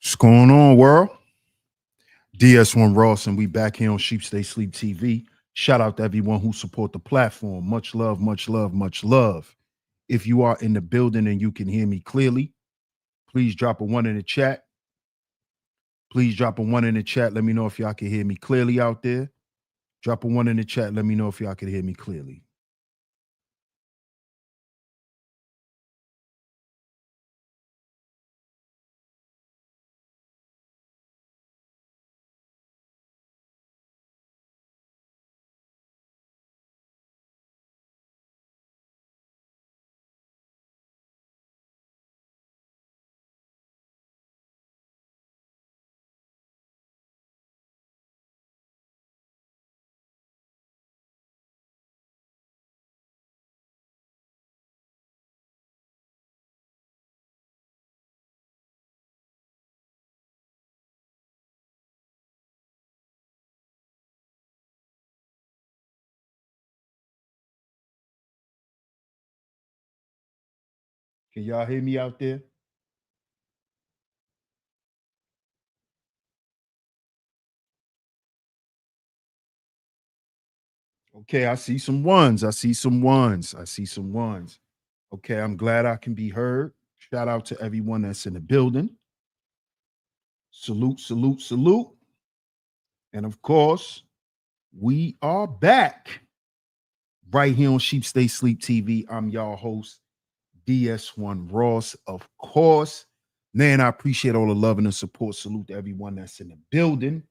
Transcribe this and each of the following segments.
What's going on, world? DS1 Ross, and we back here on Sheep Stay Sleep TV. Shout out to everyone who support the platform. Much love, much love, much love. If you are in the building and you can hear me clearly, please drop a one in the chat. Please drop a one in the chat. Let me know if y'all can hear me clearly out there. Drop a one in the chat. Let me know if y'all can hear me clearly. Can y'all hear me out there? Okay, I see some ones. I see some ones. I see some ones. Okay, I'm glad I can be heard. Shout out to everyone that's in the building. Salute, salute, salute. And of course, we are back right here on Sheep Stay Sleep TV. I'm y'all host, DS1 Ross. Of course, man, I appreciate all the love and the support. Salute to everyone that's in the building.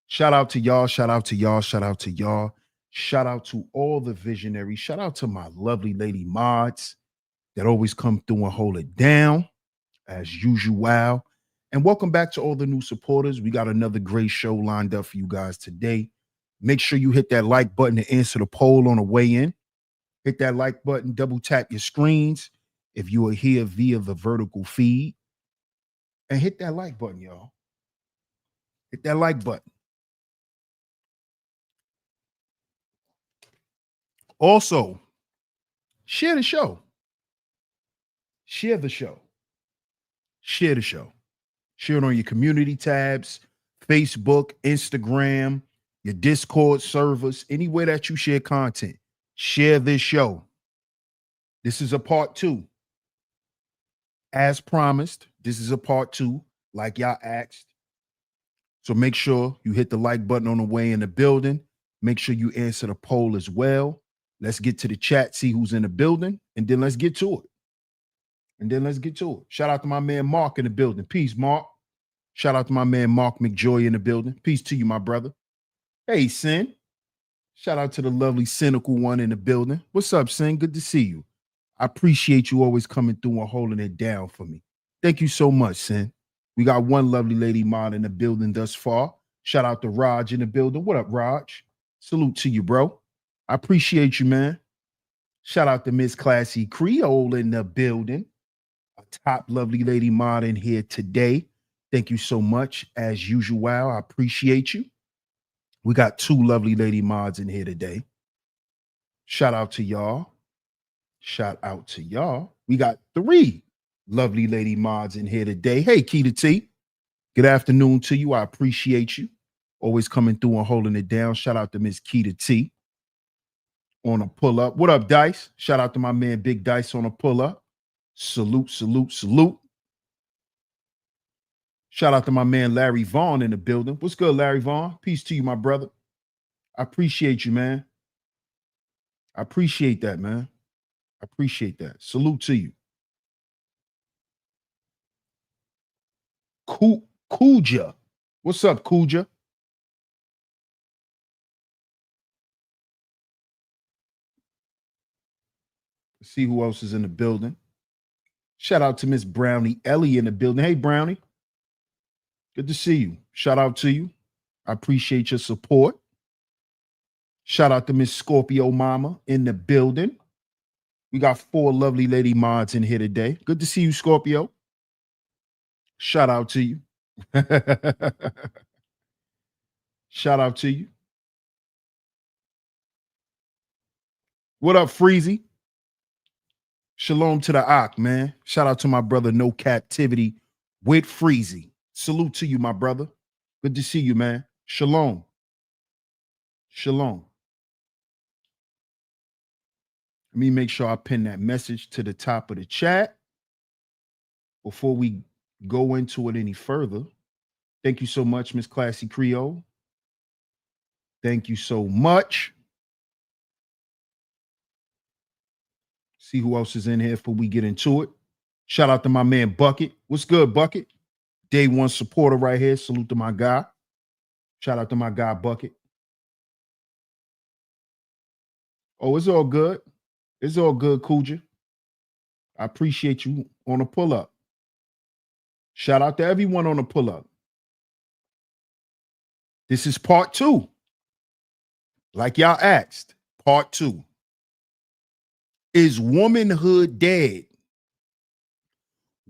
Shout out to y'all. Shout out to y'all. Shout out to y'all. Shout out to all the visionaries. Shout out to my lovely lady mods that always come through and hold it down as usual. And welcome back to all the new supporters. We got another great show lined up for you guys today. Make sure you hit that like button to answer the poll on the way in. Hit that like button, double tap your screens if you are here via the vertical feed. And hit that like button, y'all. Hit that like button. Also, share the show. Share the show. Share the show. Share it on your community tabs, Facebook, Instagram, your Discord servers, anywhere that you share content. Share this show. This is a part two. As promised, this is a part two, like y'all asked. So make sure you hit the like button on the way in the building. Make sure you answer the poll as well. Let's get to the chat, see who's in the building, and then let's get to it. Shout out to my man Mark in the building. Peace, Mark. Shout out to my man Mark McJoy in the building. Peace to you, my brother. Hey, Sin. Shout out to the lovely cynical one in the building. What's up, Sin? Good to see you. I appreciate you always coming through and holding it down for me. Thank you so much, Sin. We got one lovely lady mod in the building thus far. Shout out to Raj in the building. What up, Raj? Salute to you, bro. I appreciate you, man. Shout out to Miss Classy Creole in the building. A top lovely lady mod in here today. Thank you so much. As usual, I appreciate you. We got two lovely lady mods in here today. Shout out to y'all. Shout out to y'all. We got three lovely lady mods in here today. Hey, Keita T. Good afternoon to you. I appreciate you. Always coming through and holding it down. Shout out to Miss Keita T on a pull up. What up, Dice? Shout out to my man Big Dice on a pull up. Salute, salute, salute. Shout out to my man Larry Vaughn in the building. What's good, Larry Vaughn? Peace to you, my brother. I appreciate you, man. I appreciate that, man. I appreciate that. Salute to you. Kuja. What's up, Kuja? Let's see who else is in the building. Shout out to Miss Brownie Ellie in the building. Hey, Brownie. Good to see you. Shout out to you. I appreciate your support. Shout out to Miss Scorpio Mama in the building. We got four lovely lady mods in here today. Good to see you, Scorpio. Shout out to you. Shout out to you. What up, Freezy? Shalom to the Ak, man. Shout out to my brother No Captivity with Freezy. Salute to you, my brother. Good to see you, man. Shalom. Shalom. Let me make sure I pin that message to the top of the chat before we go into it any further. Thank you so much, Miss Classy Creole. Thank you so much. See who else is in here before we get into it. Shout out to my man Bucket. What's good, Bucket? Day one supporter right here. Salute to my guy. Shout out to my guy Bucket. Oh, it's all good. It's all good, Kuja. I appreciate you on a pull-up. Shout out to everyone on the pull-up. This is part 2. Like y'all asked, part 2. Is womanhood dead?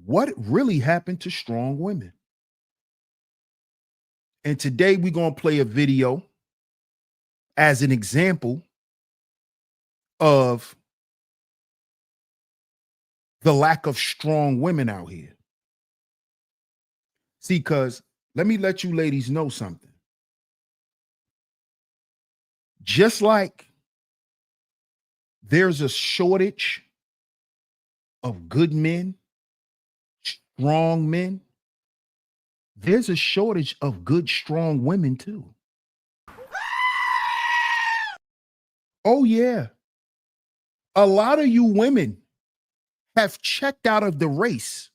What really happened to strong women? And today we're going to play a video as an example of the lack of strong women out here. See, because let me let you ladies know something. Just like there's a shortage of good men, strong men, there's a shortage of good, strong women too. Oh, yeah. A lot of you women have checked out of the race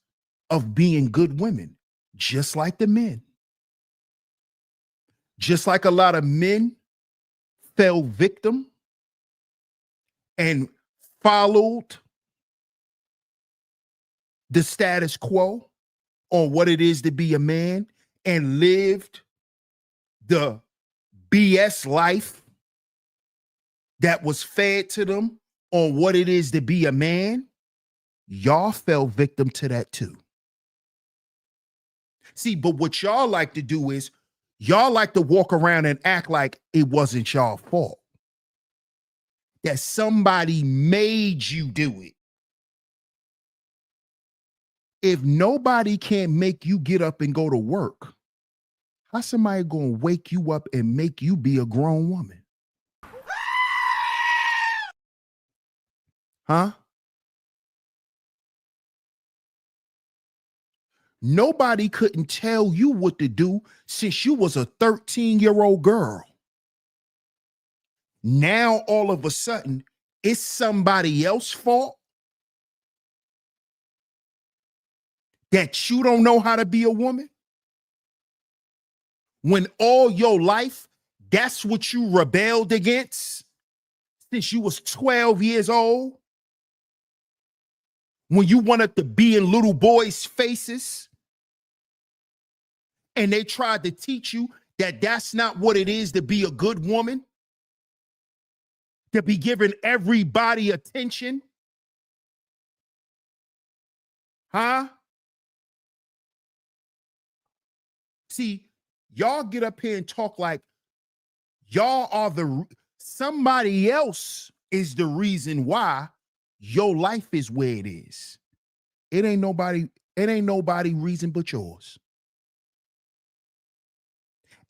of being good women, just like the men. Just like a lot of men fell victim and followed the status quo on what it is to be a man and lived the BS life that was fed to them on what it is to be a man. Y'all fell victim to that too. See, but what y'all like to do is y'all like to walk around and act like it wasn't y'all fault, that somebody made you do it. If nobody can't make you get up and go to work, how somebody gonna wake you up and make you be a grown woman? Huh? Nobody couldn't tell you what to do since you was a 13-year-old girl. Now, all of a sudden, it's somebody else's fault that you don't know how to be a woman? When all your life, that's what you rebelled against since you was 12 years old? When you wanted to be in little boys' faces and they tried to teach you that that's not what it is to be a good woman? To be giving everybody attention? Huh? See, y'all get up here and talk like y'all are somebody else is the reason why your life is where it is. It ain't nobody reason but yours.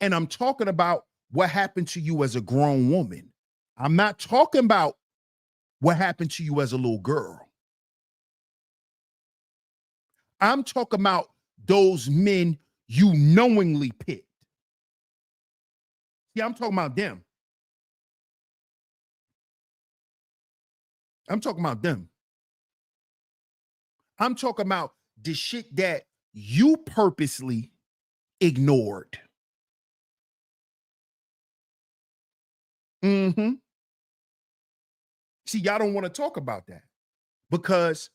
And I'm talking about what happened to you as a grown woman. I'm not talking about what happened to you as a little girl. I'm talking about those men you knowingly picked. Yeah, I'm talking about them. I'm talking about them. I'm talking about the shit that you purposely ignored. Mm-hmm. See, y'all don't want to talk about that because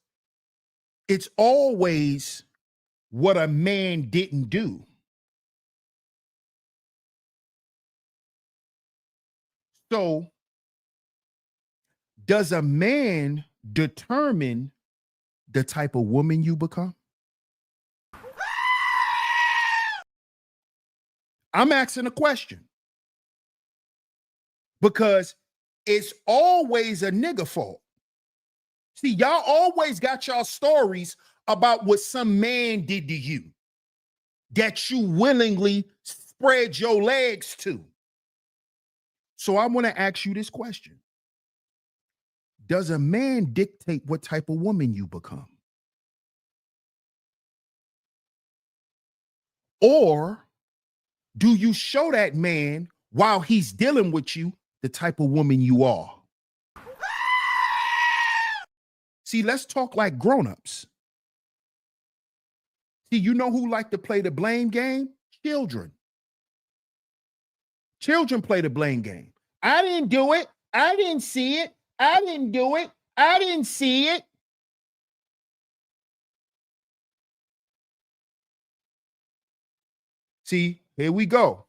it's always what a man didn't do. So, does a man determine the type of woman you become? I'm asking a question because it's always a nigga fault. See, y'all always got y'all stories about what some man did to you. that you willingly spread your legs to. So I want to ask you this question. Does a man dictate what type of woman you become? Or do you show that man while he's dealing with you the type of woman you are? See, let's talk like grown-ups. See, you know who like to play the blame game? Children. Children play the blame game. I didn't do it. I didn't see it. I didn't do it. I didn't see it. See, here we go.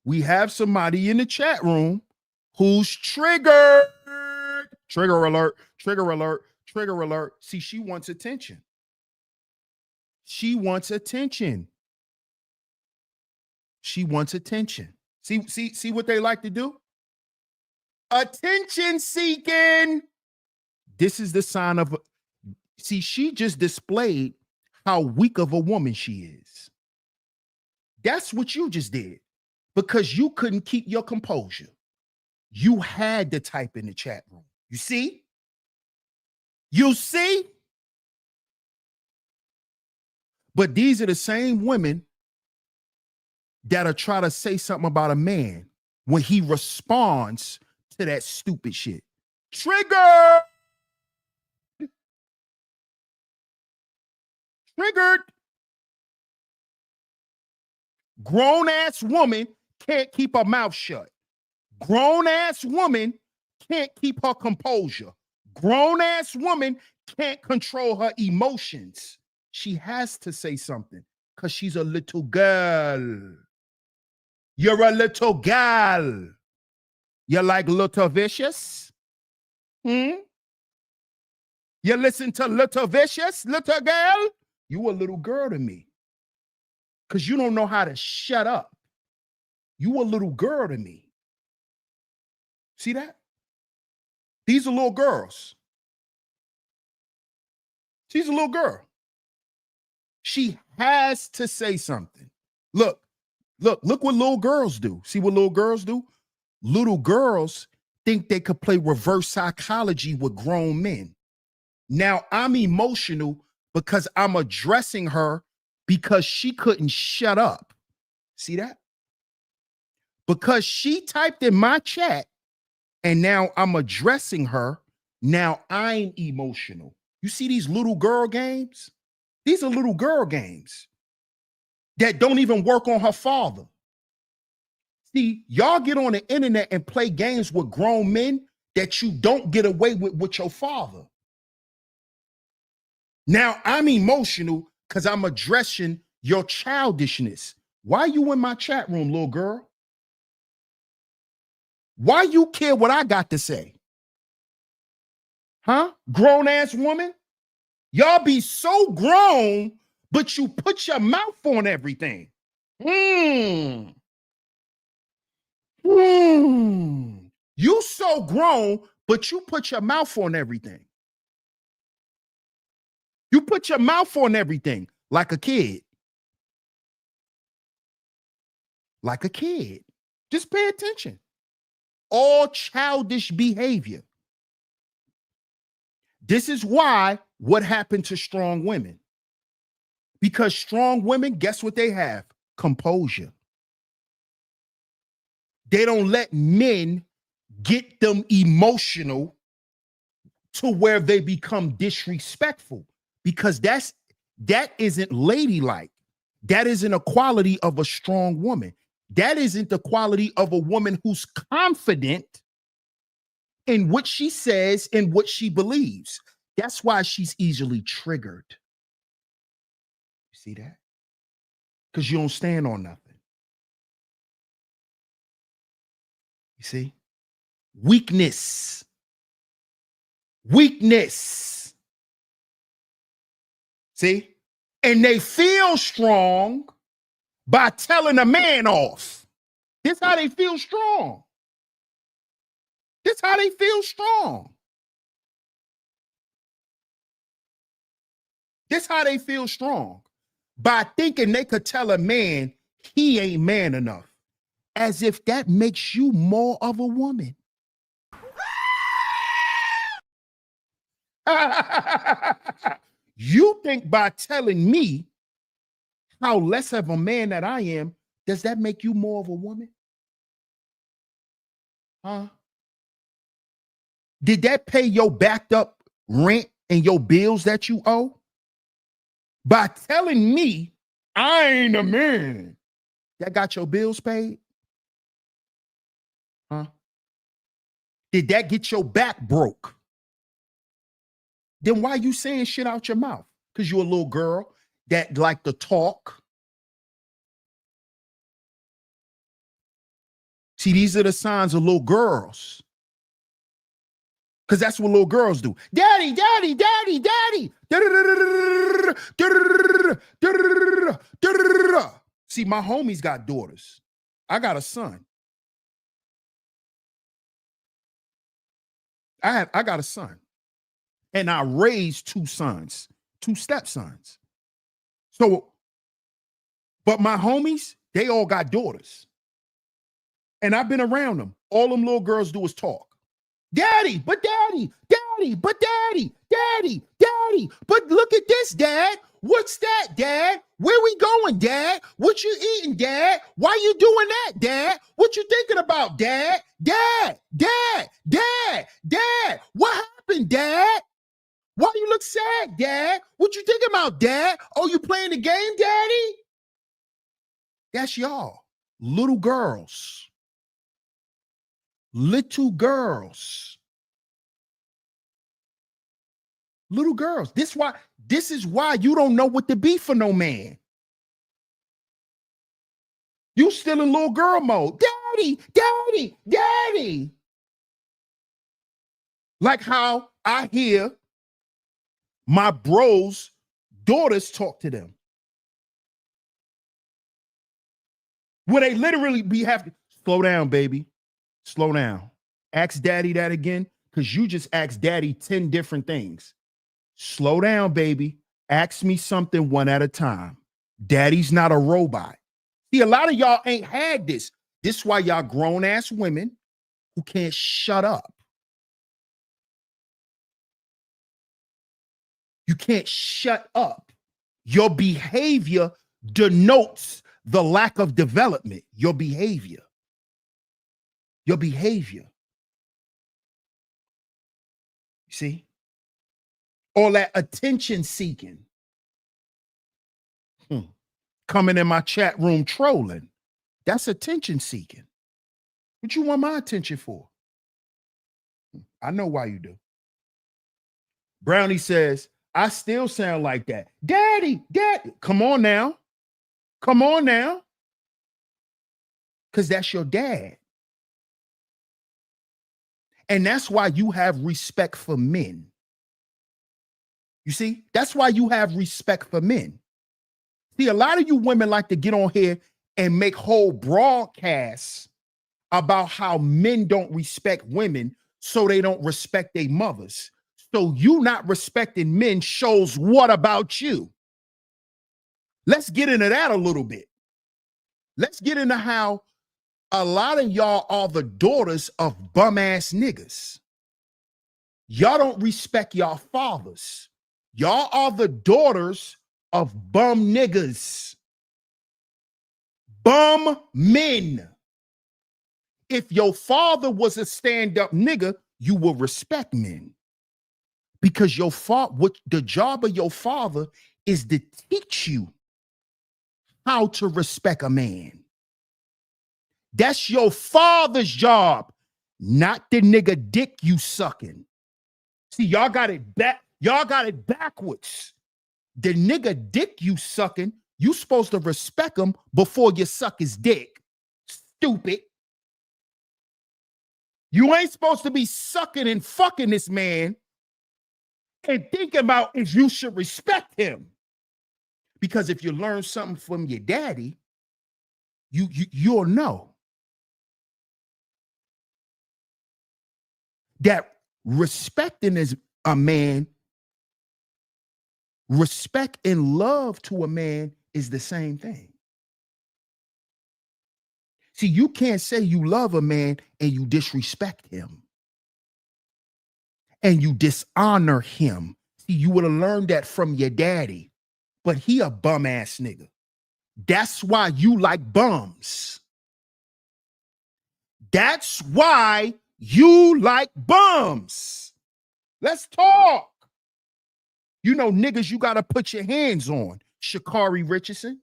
We have somebody in the chat room who's triggered. Trigger alert, trigger alert, trigger alert. See, she wants attention. She wants attention. She wants attention. See what they like to do? Attention seeking. This is the sign of, see, she just displayed how weak of a woman she is. That's what you just did because you couldn't keep your composure. You had to type in the chat room. You see? You see? But these are the same women that'll try to say something about a man when he responds to that stupid shit. Triggered. Triggered. Grown-ass woman can't keep her mouth shut. Grown-ass woman can't keep her composure. Grown-ass woman can't control her emotions. She has to say something because she's a little girl. You're a little gal. You like Little Vicious? You listen to Little Vicious, little girl? You a little girl to me because you don't know how to shut up. You a little girl to me. See that? These are little girls. She's a little girl. She has to say something. Look what little girls do. See what little girls do? Little girls think they could play reverse psychology with grown men. Now I'm emotional because I'm addressing her because she couldn't shut up. See that? Because she typed in my chat and now I'm addressing her. Now I'm emotional. You see these little girl games? These are little girl games that don't even work on her father. See, y'all get on the internet and play games with grown men that you don't get away with your father. Now I'm emotional because I'm addressing your childishness. Why you in my chat room, little girl? Why you care what I got to say? Huh? Grown ass woman? Y'all be so grown, but you put your mouth on everything. You so grown, but you put your mouth on everything. You put your mouth on everything like a kid. Like a kid. Just pay attention. All childish behavior. This is why what happened to strong women? Because strong women, guess what they have? Composure. They don't let men get them emotional to where they become disrespectful because that isn't ladylike. That isn't a quality of a strong woman. That isn't the quality of a woman who's confident in what she says and what she believes. That's why she's easily triggered. You see that? Because you don't stand on nothing. You see? Weakness. Weakness. See? And they feel strong by telling a man off. This how they feel strong. This how they feel strong. This how they feel strong. by thinking they could tell a man he ain't man enough, as if that makes you more of a woman. You think by telling me how less of a man that I am, does that make you more of a woman? Huh? Did that pay your backed up rent and your bills that you owe? By telling me I ain't a man, that got your bills paid? Huh? Did that get your back broke? Then why you saying shit out your mouth? Because you're a little girl that like to talk. See, these are the signs of little girls. Because that's what little girls do. Daddy, daddy, daddy, daddy. See, my homies got daughters. I got a son. I got a son. And I raised two sons, two stepsons. So, but my homies, they all got daughters. And I've been around them. All them little girls do is talk. Daddy, but daddy, daddy, but daddy, daddy, daddy. But look at this, Dad. What's that, Dad? Where we going, Dad? What you eating, Dad? Why you doing that, Dad? What you thinking about, Dad? Dad, Dad, Dad, Dad. What happened, Dad? Why you look sad, Dad? What you thinking about, Dad? Oh, you playing the game, Daddy? That's y'all. Little girls. Little girls. Little girls. This is why you don't know what to be for no man. You still in little girl mode. Daddy, daddy, daddy. Like how I hear my bros' daughters talk to them. Where they literally have to slow down, baby. Slow down. Ask daddy that again, because you just asked daddy 10 different things. Slow down, baby. Ask me something one at a time. Daddy's not a robot. See, a lot of y'all ain't had this. This is why y'all grown-ass women who can't shut up. You can't shut up. Your behavior denotes the lack of development. Your behavior. Your behavior. You see? All that attention seeking. Coming in my chat room trolling. That's attention seeking. What you want my attention for? I know why you do. Brownie says, I still sound like that. Daddy, daddy. Come on now. Come on now. Because that's your dad. And that's why you have respect for men. You see? That's why you have respect for men. See, a lot of you women like to get on here and make whole broadcasts about how men don't respect women, so they don't respect their mothers. So you not respecting men shows what about you? Let's get into that a little bit. Let's get into how a lot of y'all are the daughters of bum-ass niggas. Y'all don't respect y'all fathers. Y'all are the daughters of bum niggas. Bum men. If your father was a stand-up nigga, you will respect men. Because your father, what the job of your father is to teach you how to respect a man. That's your father's job, not the nigga dick you sucking. See, y'all got it back. Y'all got it backwards. The nigga dick you sucking, you supposed to respect him before you suck his dick. Stupid. You ain't supposed to be sucking and fucking this man and thinking about if you should respect him. Because if you learn something from your daddy, you'll know that respecting is a man, respect and love to a man is the same thing. See, you can't say you love a man and you disrespect him and you dishonor him. See, you would have learned that from your daddy, but he a bum ass nigga. That's why you like bums. That's why you like bums. Let's talk. You know niggas you got to put your hands on. Sha'Carri Richardson.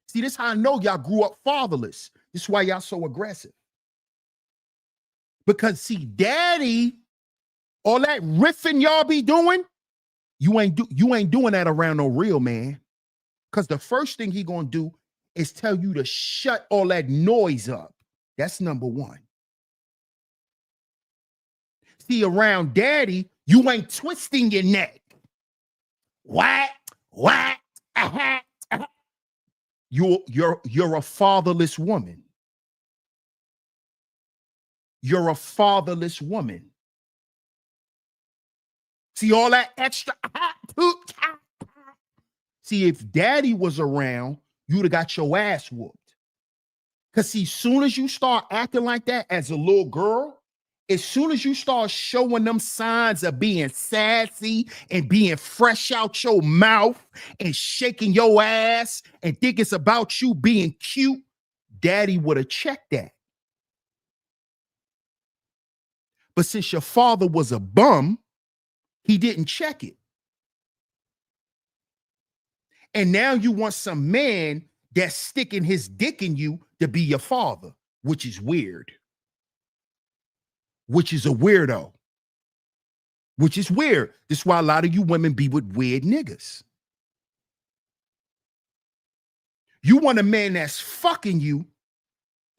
See, this is how I know y'all grew up fatherless. This is why y'all so aggressive. Because see, daddy, all that riffing y'all be doing, you ain't doing that around no real man. Because the first thing he gonna do is tell you to shut all that noise up. That's number one. See, around daddy, you ain't twisting your neck. What? You're a fatherless woman. You're a fatherless woman. See all that extra. See, if daddy was around, you'd have got your ass whooped. Because see, soon as you start acting like that as a little girl, as soon as you start showing them signs of being sassy and being fresh out your mouth and shaking your ass and think it's about you being cute, daddy would have checked that. But since your father was a bum, he didn't check it. And now you want some man that's sticking his dick in you to be your father, which is weird. Which is a weirdo. Which is weird. This is why a lot of you women be with weird niggas. You want a man that's fucking you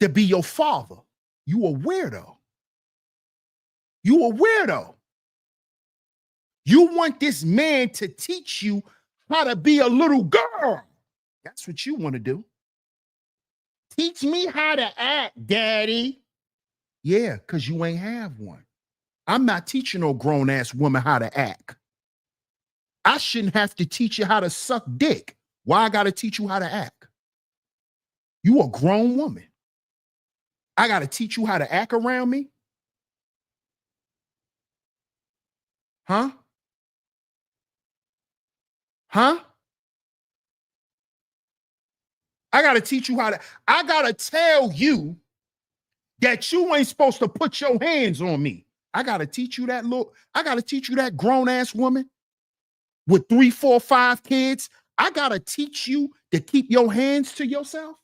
to be your father. You a weirdo. You a weirdo. You want this man to teach you how to be a little girl. That's what you want to do. Teach me how to act, daddy. Yeah, because you ain't have one. I'm not teaching no grown-ass woman how to act. I shouldn't have to teach you how to suck dick. Why I got to teach you how to act? You a grown woman. I got to teach you how to act around me? Huh? Huh? I got to teach you how to, I got to tell you that you ain't supposed to put your hands on me. I got to teach you that I got to teach you that grown ass woman with 3, 4, 5 kids. I got to teach you to keep your hands to yourself.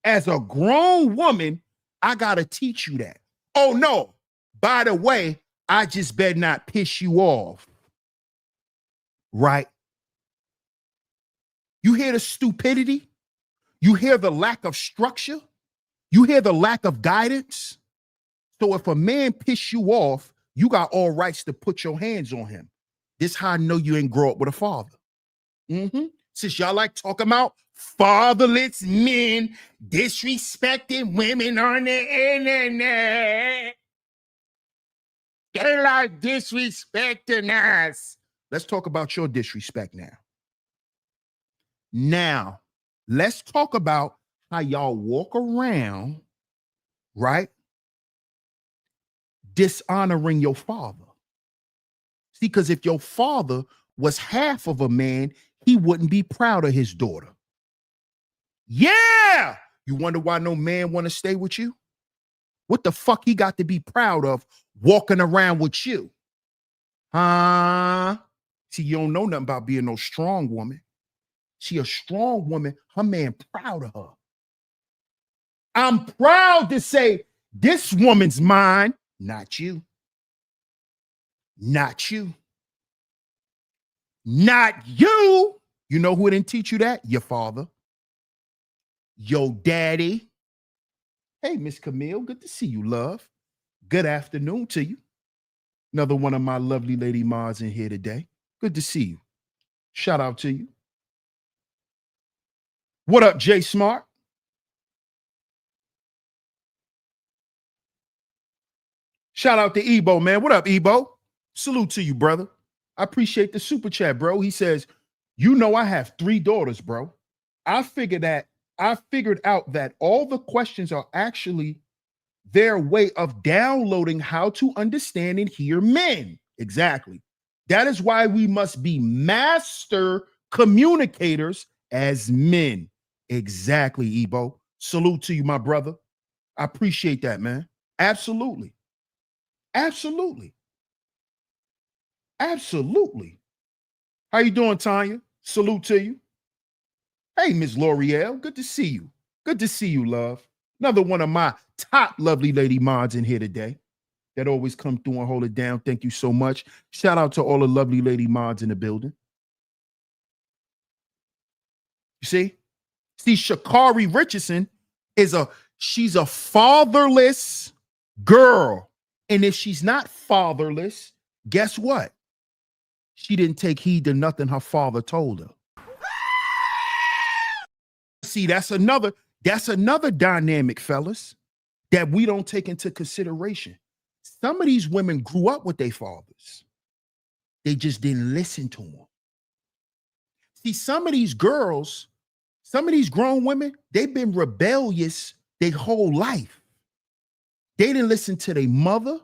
As a grown woman, I got to teach you that. Oh no, by the way, I just better not piss you off. Right? You hear the stupidity? You hear the lack of structure? You hear the lack of guidance? So if a man piss you off, you got all rights to put your hands on him. This how I know you ain't grow up with a father. Since y'all like talking about fatherless men disrespecting women on the internet, they like disrespecting us. Let's talk about your disrespect now. Now, let's talk about how y'all walk around, right? Dishonoring your father. See, because if your father was half of a man, he wouldn't be proud of his daughter. Yeah. You wonder why no man want to stay with you? What the fuck he got to be proud of walking around with you? See, you don't know nothing about being no strong woman. She a strong woman. Her man proud of her. I'm proud to say this woman's mine, not you. Not you. Not you. You know who didn't teach you that? Your father. Your daddy. Hey, Miss Camille, good to see you, love. Good afternoon to you. Another one of my lovely lady Mars in here today. Good to see you. Shout out to you. What up, Jay Smart? Shout out to Ebo, man. What up, Ebo? Salute to you, brother. I appreciate the super chat, bro. He says, You know I have 3 daughters, bro. I figured out that all the questions are actually their way of downloading how to understand and hear men. Exactly. That is why we must be master communicators as men. Exactly, Ebo. Salute to you, my brother. I appreciate that, man. Absolutely. Absolutely. Absolutely. How you doing, Tanya? Salute to you. Hey, Miss L'Oreal. Good to see you. Good to see you, love. Another one of my top lovely lady mods in here today that always come through and hold it down. Thank you so much. Shout out to all the lovely lady mods in the building. You see? See, Shakari Richardson she's a fatherless girl. And if she's not fatherless, guess what? She didn't take heed to nothing her father told her. See, that's another dynamic, fellas, that we don't take into consideration. Some of these women grew up with their fathers. They just didn't listen to them. See, some of these girls, some of these grown women, they've been rebellious their whole life. They didn't listen to their mother.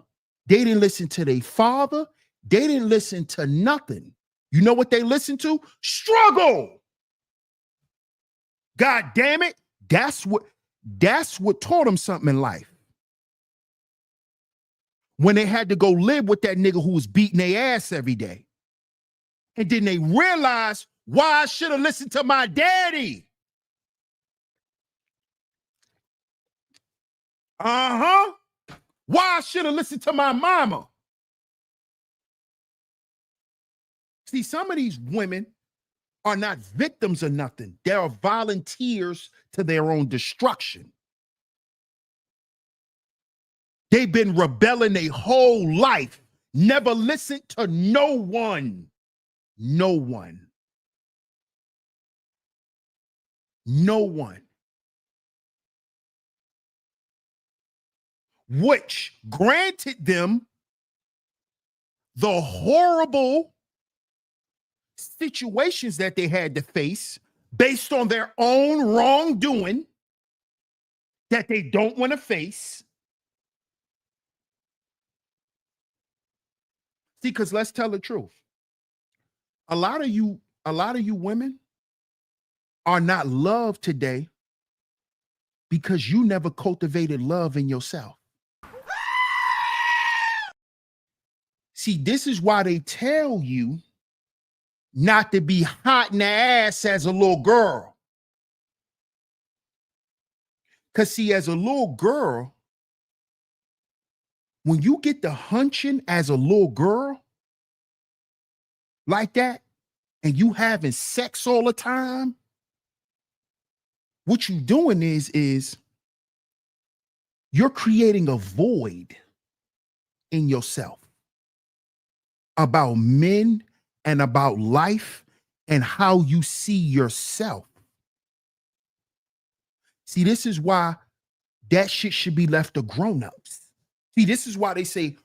They didn't listen to their father. They didn't listen to nothing. You know what they listened to? Struggle. God damn it. That's what taught them something in life. When they had to go live with that nigga who was beating their ass every day. And then they realized why I should have listened to my daddy. Uh-huh. Why I should have listened to my mama. See, some of these women are not victims of nothing. They are volunteers to their own destruction. They've been rebelling their whole life, never listened to no one. No one. No one. Which granted them the horrible situations that they had to face based on their own wrongdoing that they don't want to face. See, because let's tell the truth. A lot of you women are not loved today because you never cultivated love in yourself. See, this is why they tell you not to be hot in the ass as a little girl. Because see, as a little girl, when you get the hunching as a little girl like that, and you having sex all the time, what you doing is you're creating a void in yourself about men and about life and how you see yourself. See, this is why that shit should be left to grown-ups. See, this is why they say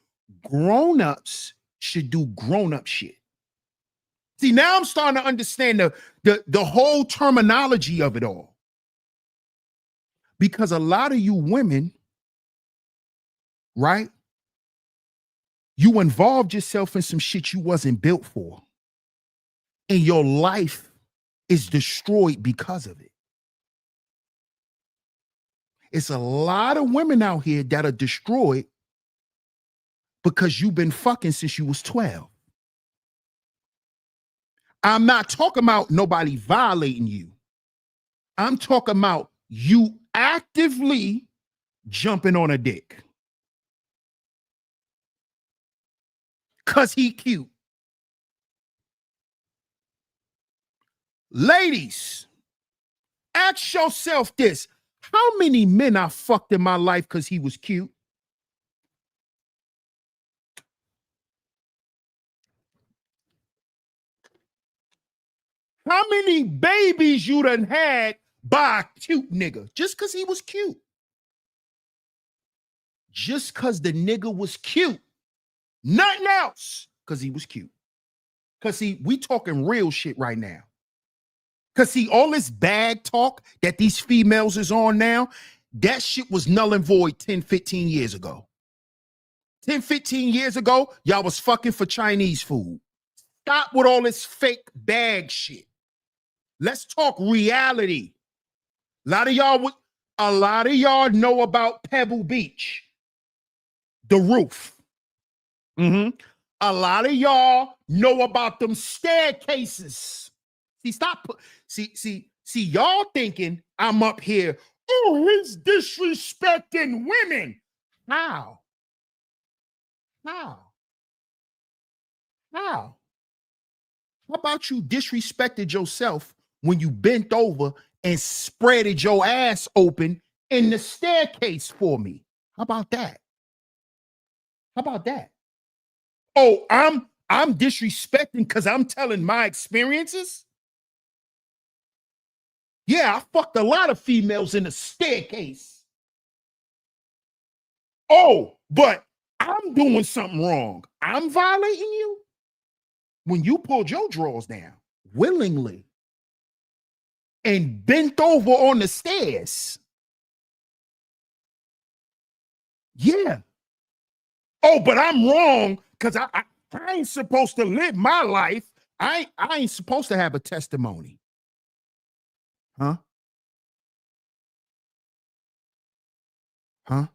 grown-ups should do grown-up shit. See, now I'm starting to understand the whole terminology of it all. Because a lot of you women, right? You involved yourself in some shit you wasn't built for. And your life is destroyed because of it. It's a lot of women out here that are destroyed because you've been fucking since you was 12. I'm not talking about nobody violating you. I'm talking about you actively jumping on a dick. Cause he cute. Ladies, ask yourself this. How many men I fucked in my life because he was cute? How many babies you done had by a cute nigga just because he was cute? Just because the nigga was cute. Nothing else. Because he was cute. Because see, we talking real shit right now. Because see, all this bag talk that these females is on now, that shit was null and void 10, 15 years ago. 10, 15 years ago, y'all was fucking for Chinese food. Stop with all this fake bag shit. Let's talk reality. A lot of y'all know about Pebble Beach, the roof. A lot of y'all know about them staircases. See, y'all thinking I'm up here. Oh, he's disrespecting women. How? How about you disrespected yourself when you bent over and spreaded your ass open in the staircase for me? How about that? Oh, I'm disrespecting because I'm telling my experiences? Yeah, I fucked a lot of females in the staircase. Oh, but I'm doing something wrong. I'm violating you when you pulled your drawers down willingly and bent over on the stairs. Yeah. Oh, but I'm wrong because I ain't supposed to live my life. I ain't supposed to have a testimony. Huh? I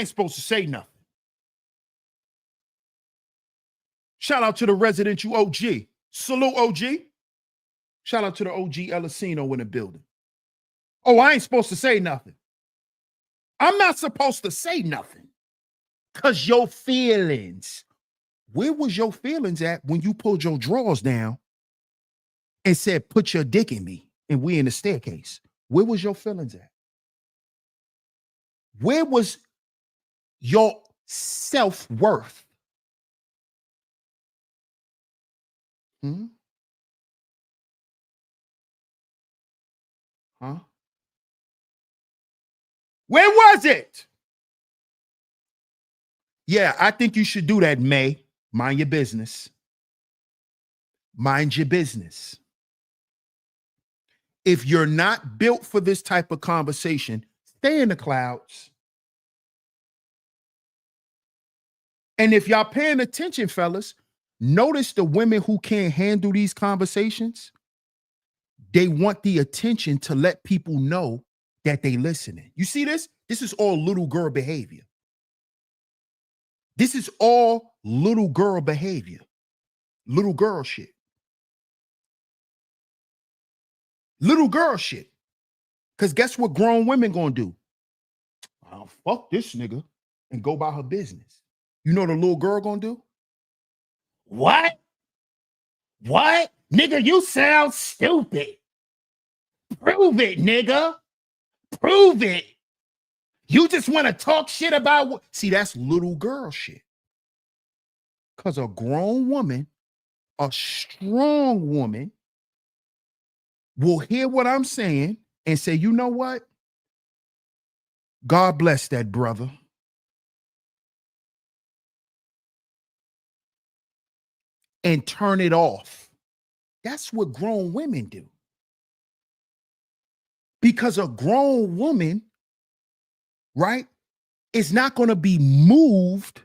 ain't supposed to say nothing. Shout out to the residential OG. Salute, OG. Shout out to the OG Elisino in the building. Oh, I ain't supposed to say nothing. I'm not supposed to say nothing. Because your feelings. Where was your feelings at when you pulled your drawers down and said, put your dick in me and we in the staircase? Where was your feelings at? Where was your self-worth? Huh? Where was it? Yeah, I think you should do that, May. Mind your business. Mind your business. If you're not built for this type of conversation, stay in the clouds. And if y'all paying attention, fellas, notice the women who can't handle these conversations. They want the attention to let people know that they listening. You see this? This is all little girl behavior. This is all little girl behavior. Little girl shit. Little girl shit. Because guess what grown women gonna do? Oh, fuck this nigga and go about her business. You know what the little girl gonna do? What? Nigga, you sound stupid. Prove it, nigga. Prove it. You just want to talk shit about what? See, that's little girl shit. Because a grown woman, a strong woman, will hear what I'm saying and say, you know what? God bless that brother. And turn it off. That's what grown women do. Because a grown woman, right, is not going to be moved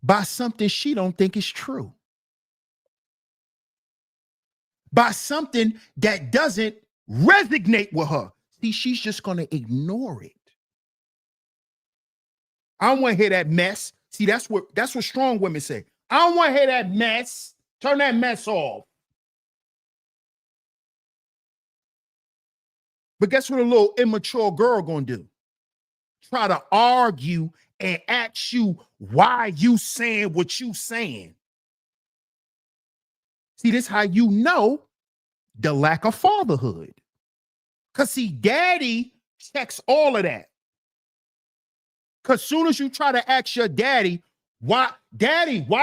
by something she don't think is true. By something that doesn't resonate with her. See, she's just going to ignore it. I don't want to hear that mess. See, that's what strong women say. I don't want to hear that mess. Turn that mess off. But guess what a little immature girl gonna do? Try to argue and ask you why you saying what you saying. See, this how you know the lack of fatherhood. Because see, daddy checks all of that. Because soon as you try to ask your daddy, why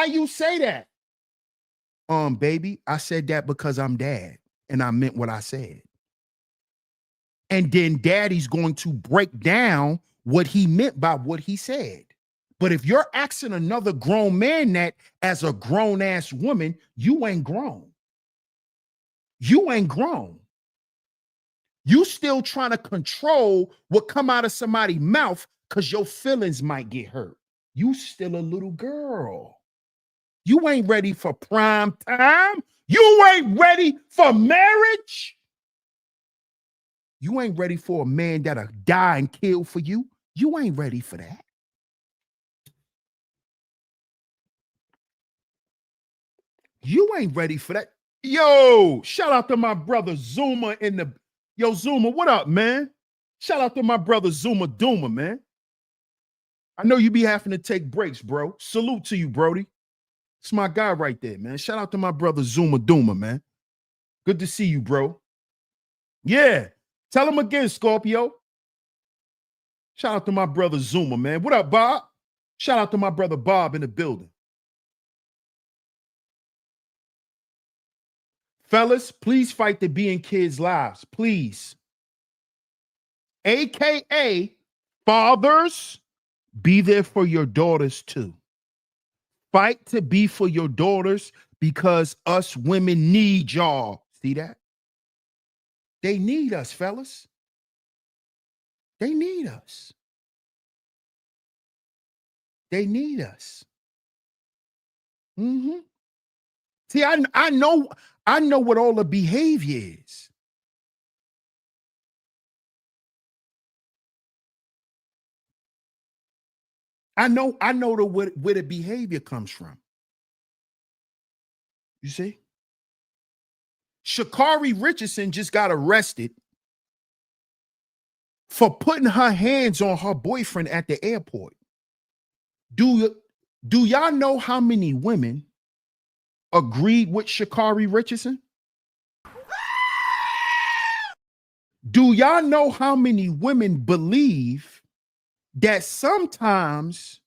you say that? Baby, I said that because I'm dad and I meant what I said. And then daddy's going to break down what he meant by what he said. But if you're asking another grown man that as a grown ass woman, you ain't grown. You ain't grown. You still trying to control what come out of somebody's mouth because your feelings might get hurt. You still a little girl. You ain't ready for prime time. You ain't ready for marriage. You ain't ready for a man that'll die and kill for you. You ain't ready for that. You ain't ready for that. Yo, shout out to my brother Zuma in the. Yo, Zuma, what up, man? Shout out to my brother Zuma Duma, man. I know you be having to take breaks, bro. Salute to you, Brody. It's my guy right there, man. Shout out to my brother Zuma Duma, man. Good to see you, bro. Yeah. Tell him again, Scorpio. Shout out to my brother Zuma, man. What up, Bob? Shout out to my brother Bob in the building. Fellas, please fight to be in kids' lives, please. AKA fathers, be there for your daughters too. Fight to be for your daughters because us women need y'all. See that? They need us, fellas. They need us. They need us. Mm-hmm. See, I know what all the behavior is. I know where the behavior comes from. You see? Sha'Carri Richardson just got arrested for putting her hands on her boyfriend at the airport. Do y'all know how many women agreed with Sha'Carri Richardson? Do y'all know how many women believe that sometimes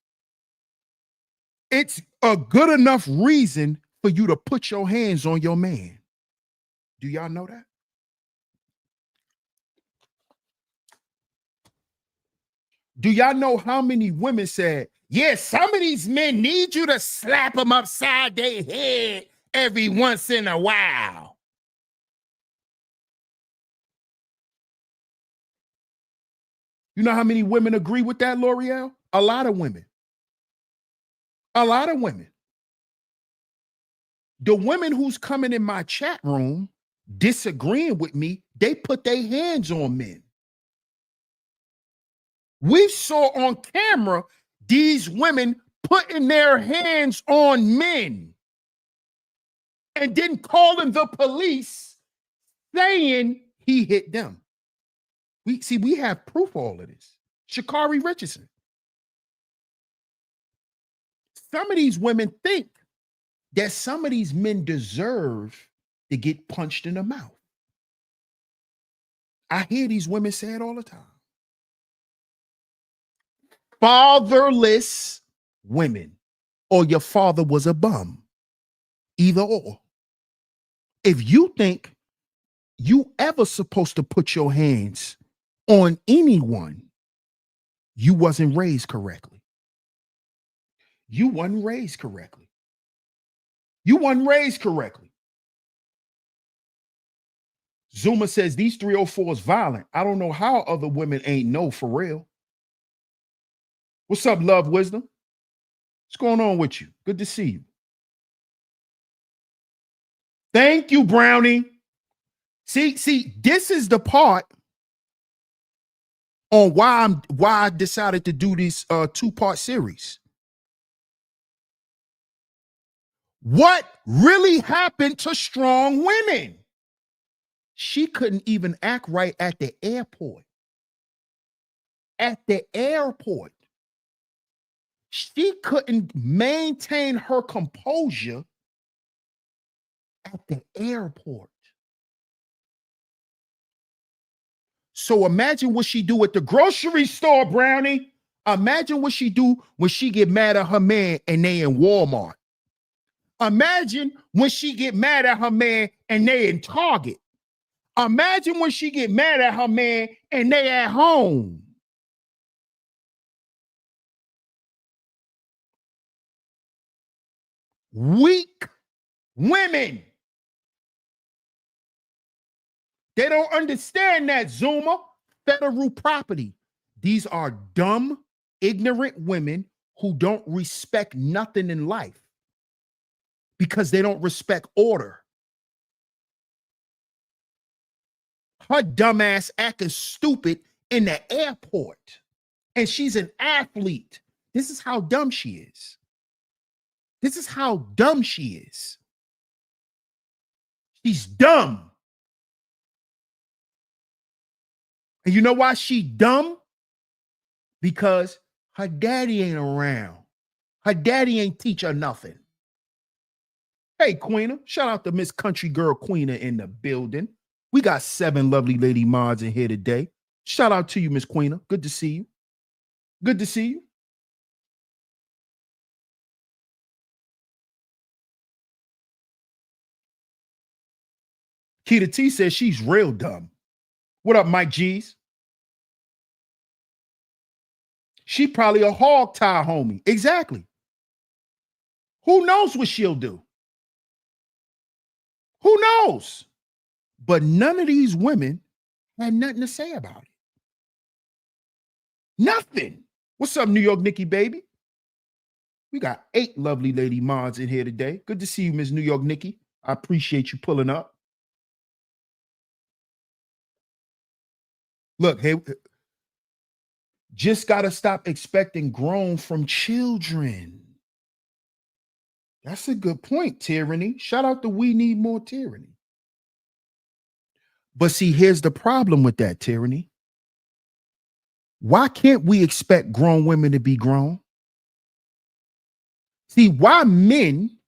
it's a good enough reason for you to put your hands on your man? Do y'all know that? Do y'all know how many women said, yeah, some of these men need you to slap them upside their head every once in a while? You know how many women agree with that, L'Oreal? A lot of women. A lot of women. The women who's coming in my chat room disagreeing with me, they put their hands on men. We saw on camera these women putting their hands on men and then calling the police saying he hit them. We have proof of all of this. Sha'Carri Richardson. Some of these women think that some of these men deserve to get punched in the mouth. I hear these women say it all the time. Fatherless women, or your father was a bum. Either or. If you think you ever supposed to put your hands on anyone, you wasn't raised correctly. You wasn't raised correctly. You wasn't raised correctly. Zuma says these 304s violent. I don't know how other women ain't know for real. What's up, Love Wisdom? What's going on with you? Good to see you. Thank you, Brownie. See, this is the part on why I decided to do this two-part series. What really happened to strong women? She couldn't even act right at the airport. At the airport. She couldn't maintain her composure at the airport. So imagine what she do at the grocery store, Brownie. Imagine what she do when she get mad at her man and they in Walmart. Imagine when she get mad at her man and they in Target. Imagine when she get mad at her man and they at home. Weak women. They don't understand that, Zuma. Federal property. These are dumb, ignorant women who don't respect nothing in life because they don't respect order. Her dumbass acting stupid in the airport, and she's an athlete. This is how dumb she is. This is how dumb she is. She's dumb. And you know why she dumb? Because her daddy ain't around. Her daddy ain't teach her nothing. Hey, Queena. Shout out to Miss Country Girl Queena in the building. We got 7 lovely lady mods in here today. Shout out to you, Miss Queena. Good to see you. Good to see you. Keita T says she's real dumb. What up, Mike G's? She probably a hog tie homie. Exactly. Who knows what she'll do? Who knows? But none of these women had nothing to say about it. Nothing. What's up, New York Nikki, baby? We got 8 lovely lady mods in here today. Good to see you, Miss New York Nikki. I appreciate you pulling up. Look, hey, just got to stop expecting grown from children. That's a good point, Tyranny. Shout out to We Need More Tyranny. But see, here's the problem with that, Tyranny. Why can't we expect grown women to be grown? See, why men,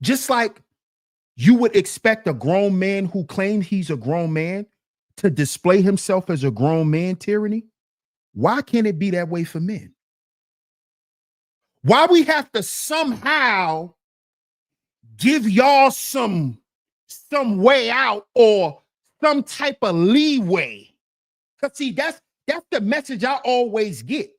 just like you would expect a grown man who claims he's a grown man to display himself as a grown man, Tyranny, why can't it be that way for men? Why we have to somehow give y'all some way out or some type of leeway? Because see, that's the message I always get.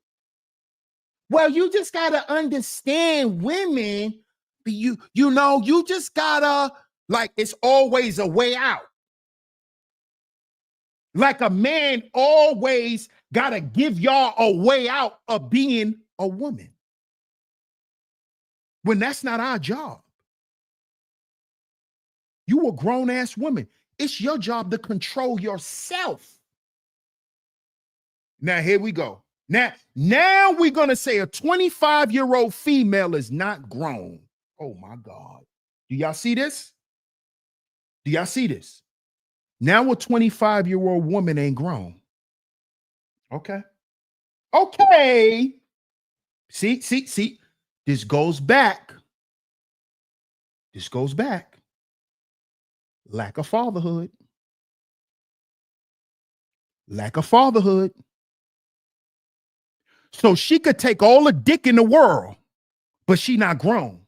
Well, you just gotta understand women. You know, you just gotta, like, it's always a way out. Like a man always gotta give y'all a way out of being a woman. When that's not our job. You a grown-ass woman. It's your job to control yourself. Now, here we go. Now we're going to say a 25-year-old female is not grown. Oh, my God. Do y'all see this? Do y'all see this? Now a 25-year-old woman ain't grown. Okay. Okay. See. This goes back. Lack of fatherhood. Lack of fatherhood. So she could take all the dick in the world, but she not grown.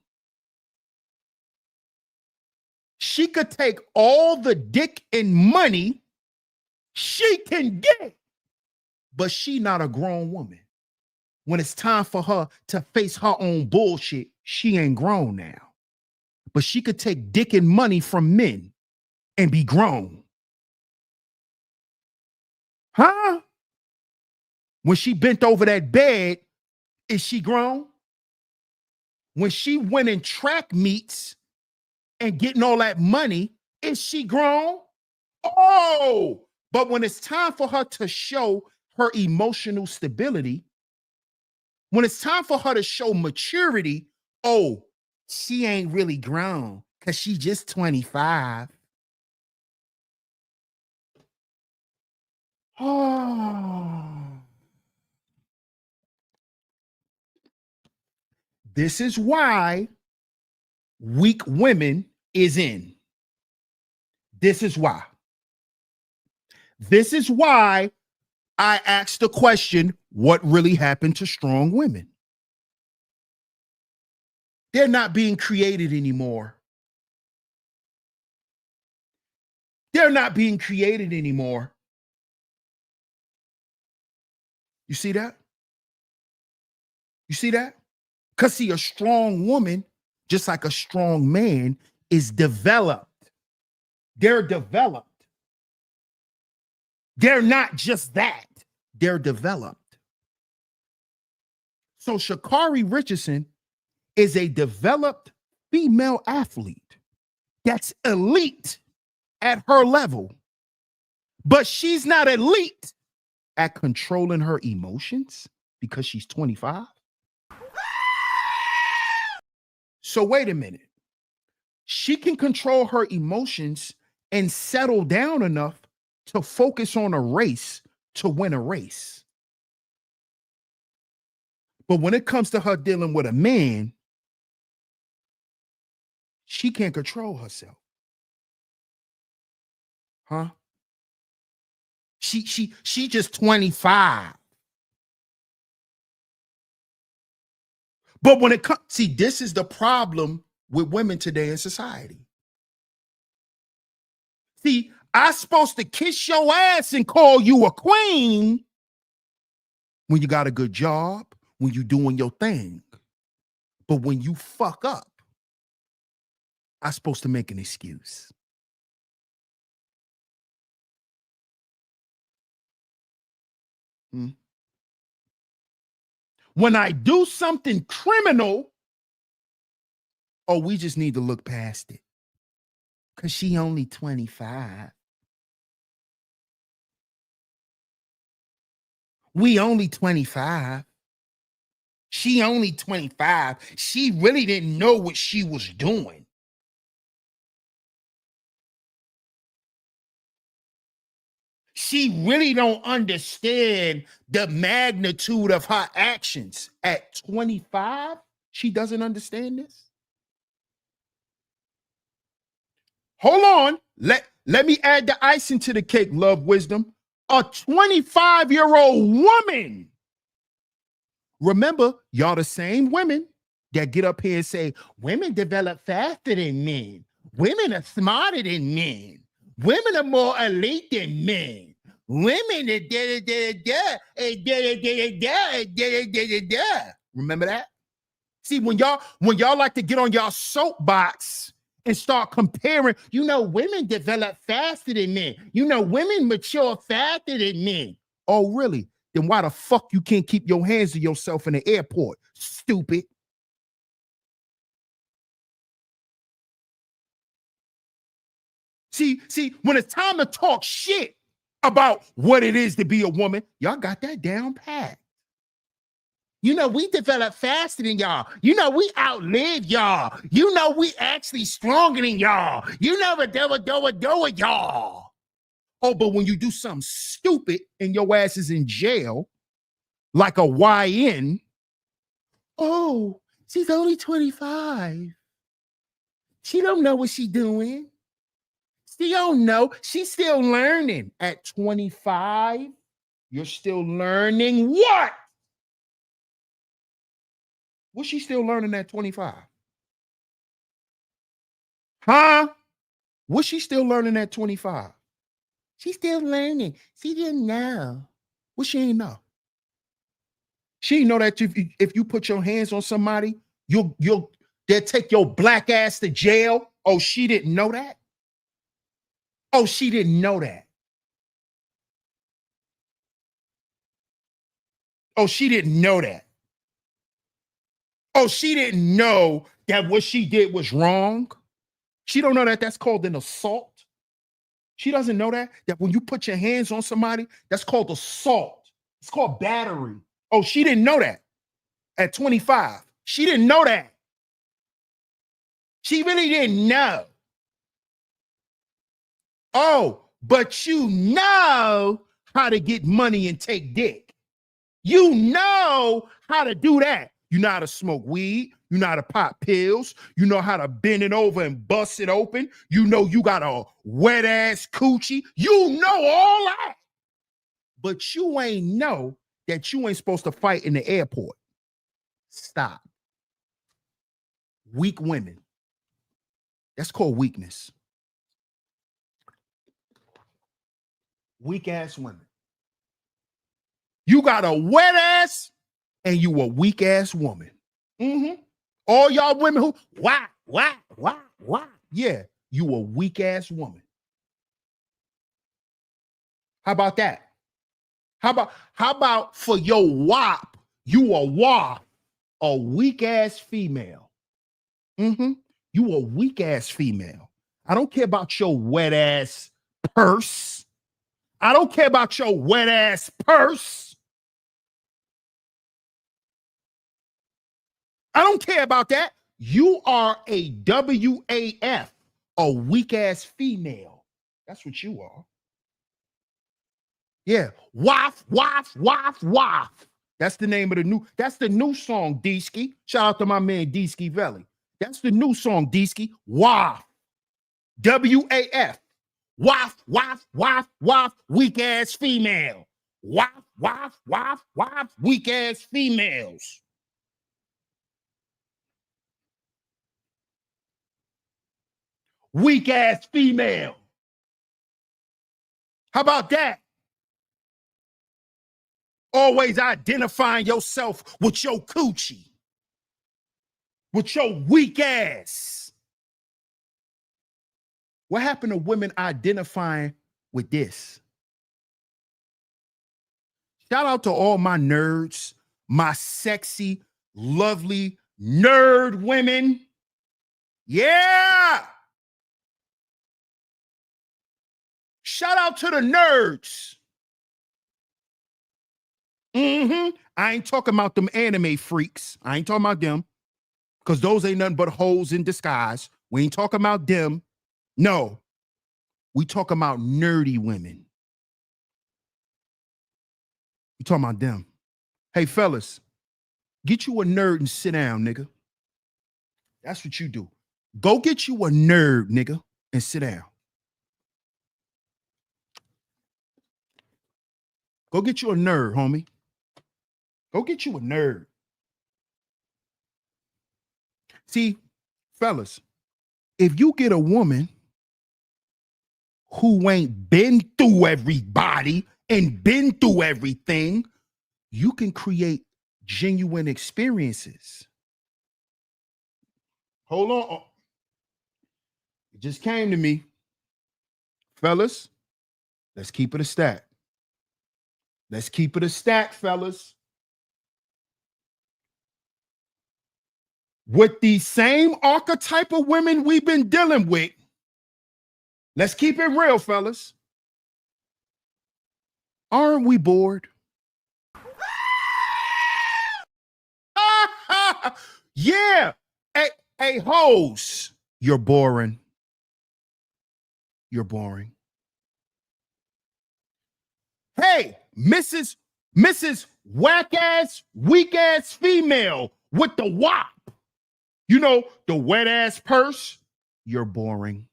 She could take all the dick and money she can get, but she not a grown woman. When it's time for her to face her own bullshit, she ain't grown now. But she could take dick and money from men and be grown. Huh? When she bent over that bed, is she grown? When she went in track meets and getting all that money, is she grown? Oh, but when it's time for her to show her emotional stability, when it's time for her to show maturity, oh, she ain't really grown because she's just 25. Oh. This is why weak women is in. This is why. This is why I asked the question, what really happened to strong women? They're not being created anymore. They're not being created anymore. You see that? You see that? Because see, a strong woman, just like a strong man, is developed. They're developed. They're not just that, they're developed. So Sha'Carri Richardson is a developed female athlete that's elite at her level, but she's not elite at controlling her emotions because she's 25. So wait a minute. She can control her emotions and settle down enough to focus on a race to win a race. But when it comes to her dealing with a man, she can't control herself. Huh? She just 25. But when it comes, see, this is the problem with women today in society. See, I'm supposed to kiss your ass and call you a queen when you got a good job, when you doing your thing. But when you fuck up, I'm supposed to make an excuse. Hmm? When I do something criminal, oh, we just need to look past it. Because she only 25. We only 25. She only 25. She really didn't know what she was doing. She really don't understand the magnitude of her actions. At 25, she doesn't understand this. Hold on. Let me add the icing to the cake, love, wisdom. A 25-year-old woman. Remember, y'all the same women that get up here and say, women develop faster than men. Women are smarter than men. Women are more elite than men. Women are Remember that? See, when y'all like to get on y'all soapbox and start comparing, women develop faster than men. Women mature faster than men. Oh, really? Then why the fuck you can't keep your hands to yourself in the airport? Stupid. See, when it's time to talk shit about what it is to be a woman, y'all got that down pat. We develop faster than y'all. We outlive y'all. We actually stronger than y'all. What do with y'all. Oh, but when you do something stupid and your ass is in jail, like a YN, oh, she's only 25. She don't know what she's doing. She don't know. She's still learning. At 25, you're still learning what? What's she still learning at 25? Huh? What's she still learning at 25? She's still learning. She didn't know. What she ain't know? She didn't know that if you put your hands on somebody, they'll take your black ass to jail. Oh, she didn't know that? Oh, she didn't know that. Oh, she didn't know that. Oh, she didn't know that what she did was wrong. She don't know that that's called an assault. She doesn't know that when you put your hands on somebody, that's called assault. It's called battery. Oh, she didn't know that at 25. She didn't know that. She really didn't know. Oh, but you know how to get money and take dick. You know how to do that. You know how to smoke weed. You know how to pop pills. You know how to bend it over and bust it open. You know you got a wet ass coochie. You know all that. But you ain't know that you ain't supposed to fight in the airport. Stop. Weak women. That's called weakness. Weak ass women. You got a wet ass and you a weak ass woman. Mm-hmm. All y'all women who, why? Yeah, you a weak ass woman. How about that? How about for your wop, you a wop, a weak ass female. Mm-hmm. You a weak ass female. I don't care about your wet ass purse. I don't care about your wet ass purse. I don't care about that. You are a WAF, a weak ass female. That's what you are. Yeah. Waff, waff, waff, waff. That's the name of that's the new song, D-Ski. Shout out to my man D-Ski Valley. That's the new song, D-Ski. Waff. WAF. Waff, waff, waff, waff, weak ass female. Waff, waff, waff, waff, weak ass females. Weak ass female. How about that? Always identifying yourself with your coochie, with your weak ass. What happened to women identifying with this? Shout out to all my nerds, my sexy, lovely nerd women. Yeah. Shout out to the nerds. Mm-hmm. I ain't talking about them anime freaks. I ain't talking about them, because those ain't nothing but hoes in disguise. We ain't talking about them. No. We talking about nerdy women. We talking about them. Hey, fellas, get you a nerd and sit down, nigga. That's what you do. Go get you a nerd, nigga, and sit down. Go get you a nerd, homie. Go get you a nerd. See, fellas, if you get a woman who ain't been through everybody and been through everything, you can create genuine experiences. Hold on. It just came to me. Fellas, let's keep it a stack. Let's keep it a stack, fellas. With the same archetype of women we've been dealing with, let's keep it real, fellas. Aren't we bored? Yeah. Hey, hoes, you're boring. You're boring. Hey, Mrs. Whack ass, weak ass female with the wop. You know, the wet ass purse. You're boring.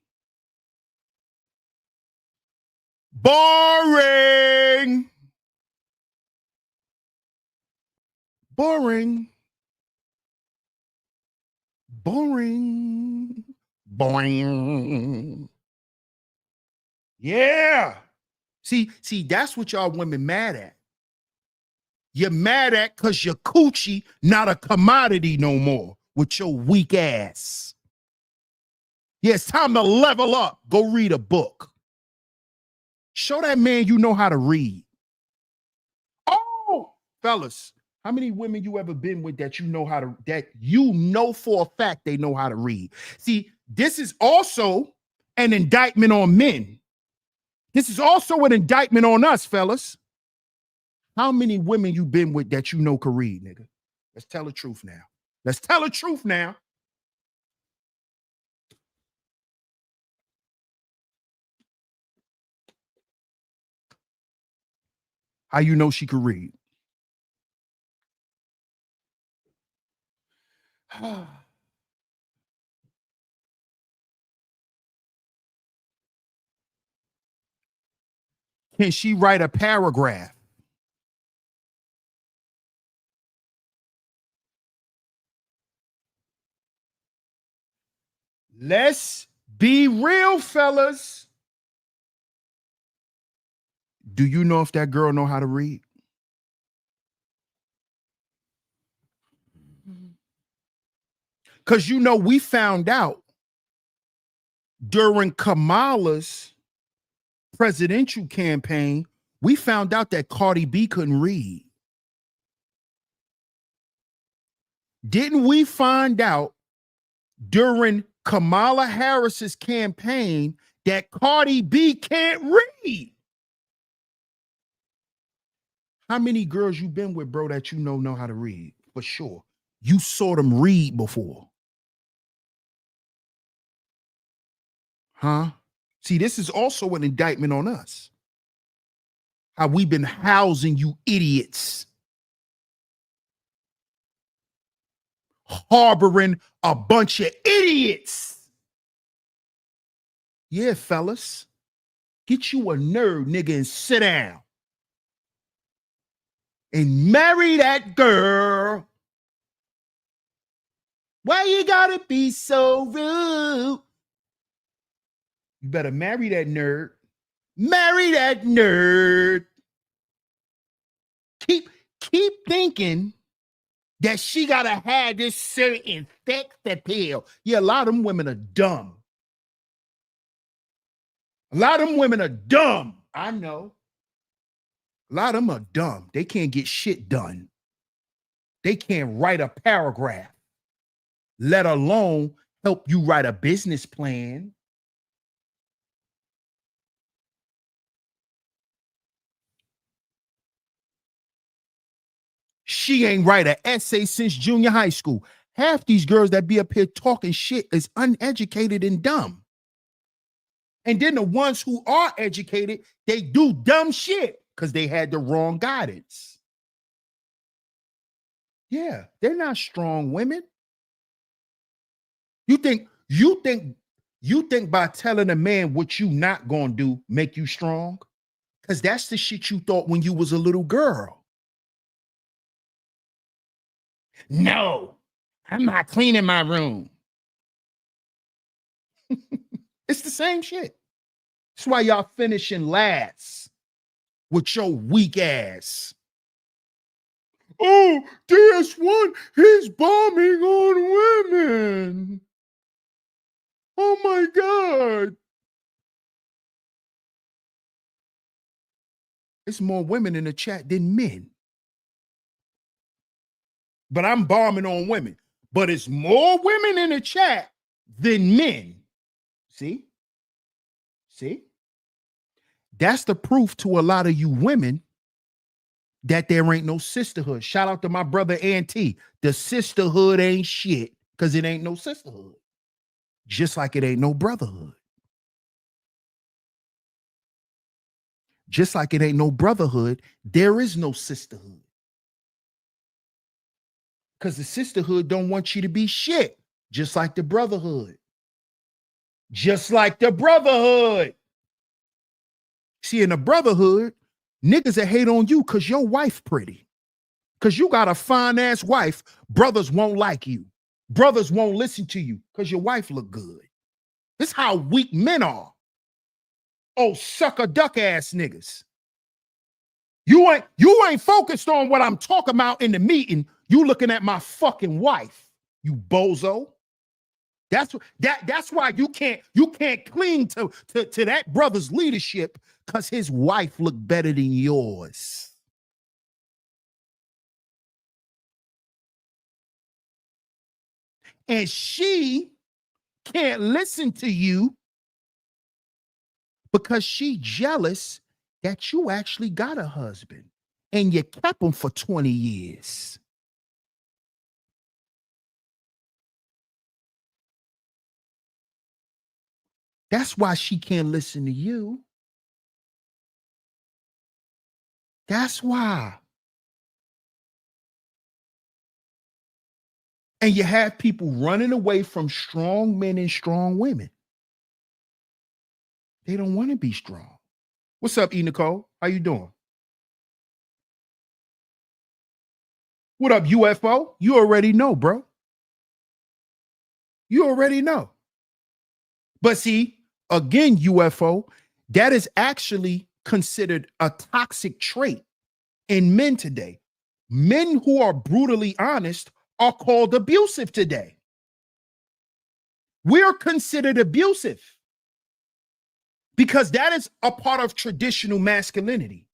Boring. Boring. Boring. Boing. Yeah. See, that's what y'all women mad at. You're mad at because your coochie not a commodity no more with your weak ass. Yeah, it's time to level up. Go read a book. Show that man you know how to read. Oh, fellas, how many women you ever been with that you know for a fact they know how to read? See, this is also an indictment on men. This is also an indictment on us, fellas. How many women you been with that you know can read, nigga? Let's tell the truth now. Let's tell the truth now. How you know she could read? Can she write a paragraph? Let's be real, fellas. Do you know if that girl know how to read? Because we found out during Kamala's presidential campaign We found out that Cardi B couldn't read. Didn't we find out during Kamala Harris's campaign that Cardi B can't read? How many girls you been with, bro, that you know how to read? For sure. You saw them read before. Huh? See, this is also an indictment on us. How we've been housing you idiots. Harboring a bunch of idiots. Yeah, fellas. Get you a nerd, nigga, and sit down. And marry that girl. Why you gotta be so rude? You better marry that nerd. Marry that nerd. Keep thinking that she gotta have this certain sex appeal. Yeah, a lot of them women are dumb. A lot of them women are dumb. I know. A lot of them are dumb. They can't get shit done. They can't write a paragraph, let alone help you write a business plan. She ain't write an essay since junior high school. Half these girls that be up here talking shit is uneducated and dumb. And then the ones who are educated, they do dumb shit because they had the wrong guidance. Yeah, they're not strong women. You think by telling a man what you not gonna do make you strong? Because that's the shit you thought when you was a little girl. No, I'm not cleaning my room. It's the same shit. That's why y'all finishing last with your weak ass. Oh, DS1, he's bombing on women. Oh my God. It's more women in the chat than men. But I'm bombing on women. But it's more women in the chat than men. See? See? That's the proof to a lot of you women that there ain't no sisterhood. Shout out to my brother Auntie. The sisterhood ain't shit because it ain't no sisterhood. Just like it ain't no brotherhood. Just like it ain't no brotherhood, there is no sisterhood. Because the sisterhood don't want you to be shit. Just like the brotherhood. Just like the brotherhood. See, in the brotherhood, niggas that hate on you because your wife pretty. Because you got a fine ass wife, brothers won't like you. Brothers won't listen to you because your wife look good. This is how weak men are. Oh, sucker duck ass niggas. You ain't focused on what I'm talking about in the meeting. You looking at my fucking wife, you bozo. That's why you can't cling to that brother's leadership because his wife look better than yours. And she can't listen to you because she jealous that you actually got a husband and you kept him for 20 years. That's why she can't listen to you. That's why. And you have people running away from strong men and strong women. They don't want to be strong. What's up, E. Nicole? How you doing? What up, UFO? You already know, bro. You already know. But see, again, UFO, that is actually considered a toxic trait in men today. Men who are brutally honest are called abusive today. We're considered abusive because that is a part of traditional masculinity.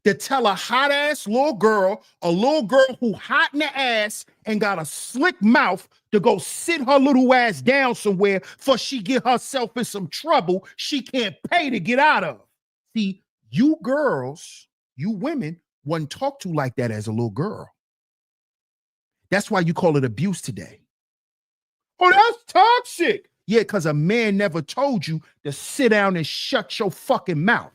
to tell a hot ass little girl who hot in the ass and got a slick mouth to go sit her little ass down somewhere for she get herself in some trouble she can't pay to get out of. See, you girls, you women, wasn't talked to like that as a little girl. That's why you call it abuse today. Oh, that's toxic. Yeah, because a man never told you to sit down and shut your fucking mouth.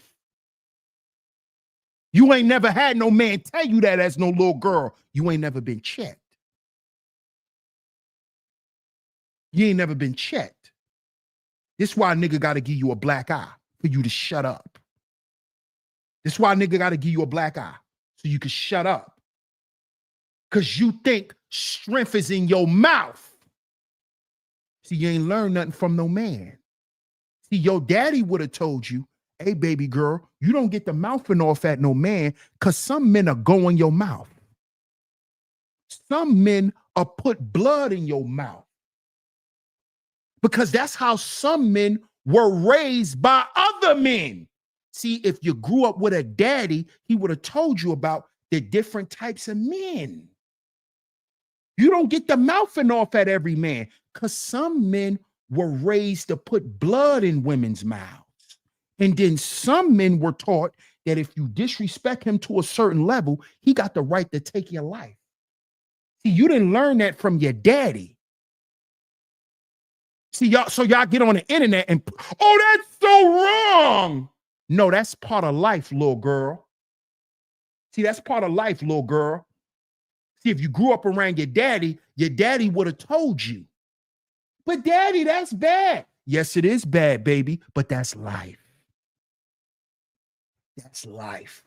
You ain't never had no man tell you that as no little girl. You ain't never been checked. You ain't never been checked. This why a nigga got to give you a black eye for you to shut up. This why a nigga got to give you a black eye so you can shut up. Because you think strength is in your mouth. See, you ain't learned nothing from no man. See, your daddy would have told you, hey, baby girl, you don't get the mouthing off at no man because some men are going your mouth. Some men are put blood in your mouth. Because that's how some men were raised by other men. See, if you grew up with a daddy, he would have told you about the different types of men. You don't get the mouthing off at every man because some men were raised to put blood in women's mouths. And then some men were taught that if you disrespect him to a certain level, he got the right to take your life. See, you didn't learn that from your daddy. See, y'all get on the internet and, oh, that's so wrong. No, that's part of life, little girl. See, that's part of life, little girl. See, if you grew up around your daddy would have told you. But daddy, that's bad. Yes, it is bad, baby, but that's life. That's life.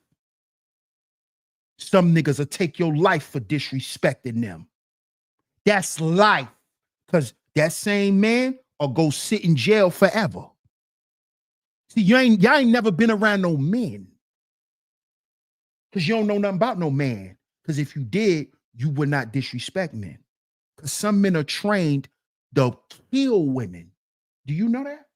Some niggas will take your life for disrespecting them. That's life. Because that same man will go sit in jail forever. See, y'all ain't never been around no men. Because you don't know nothing about no man. Because if you did, you would not disrespect men. Because some men are trained to kill women. Do you know that?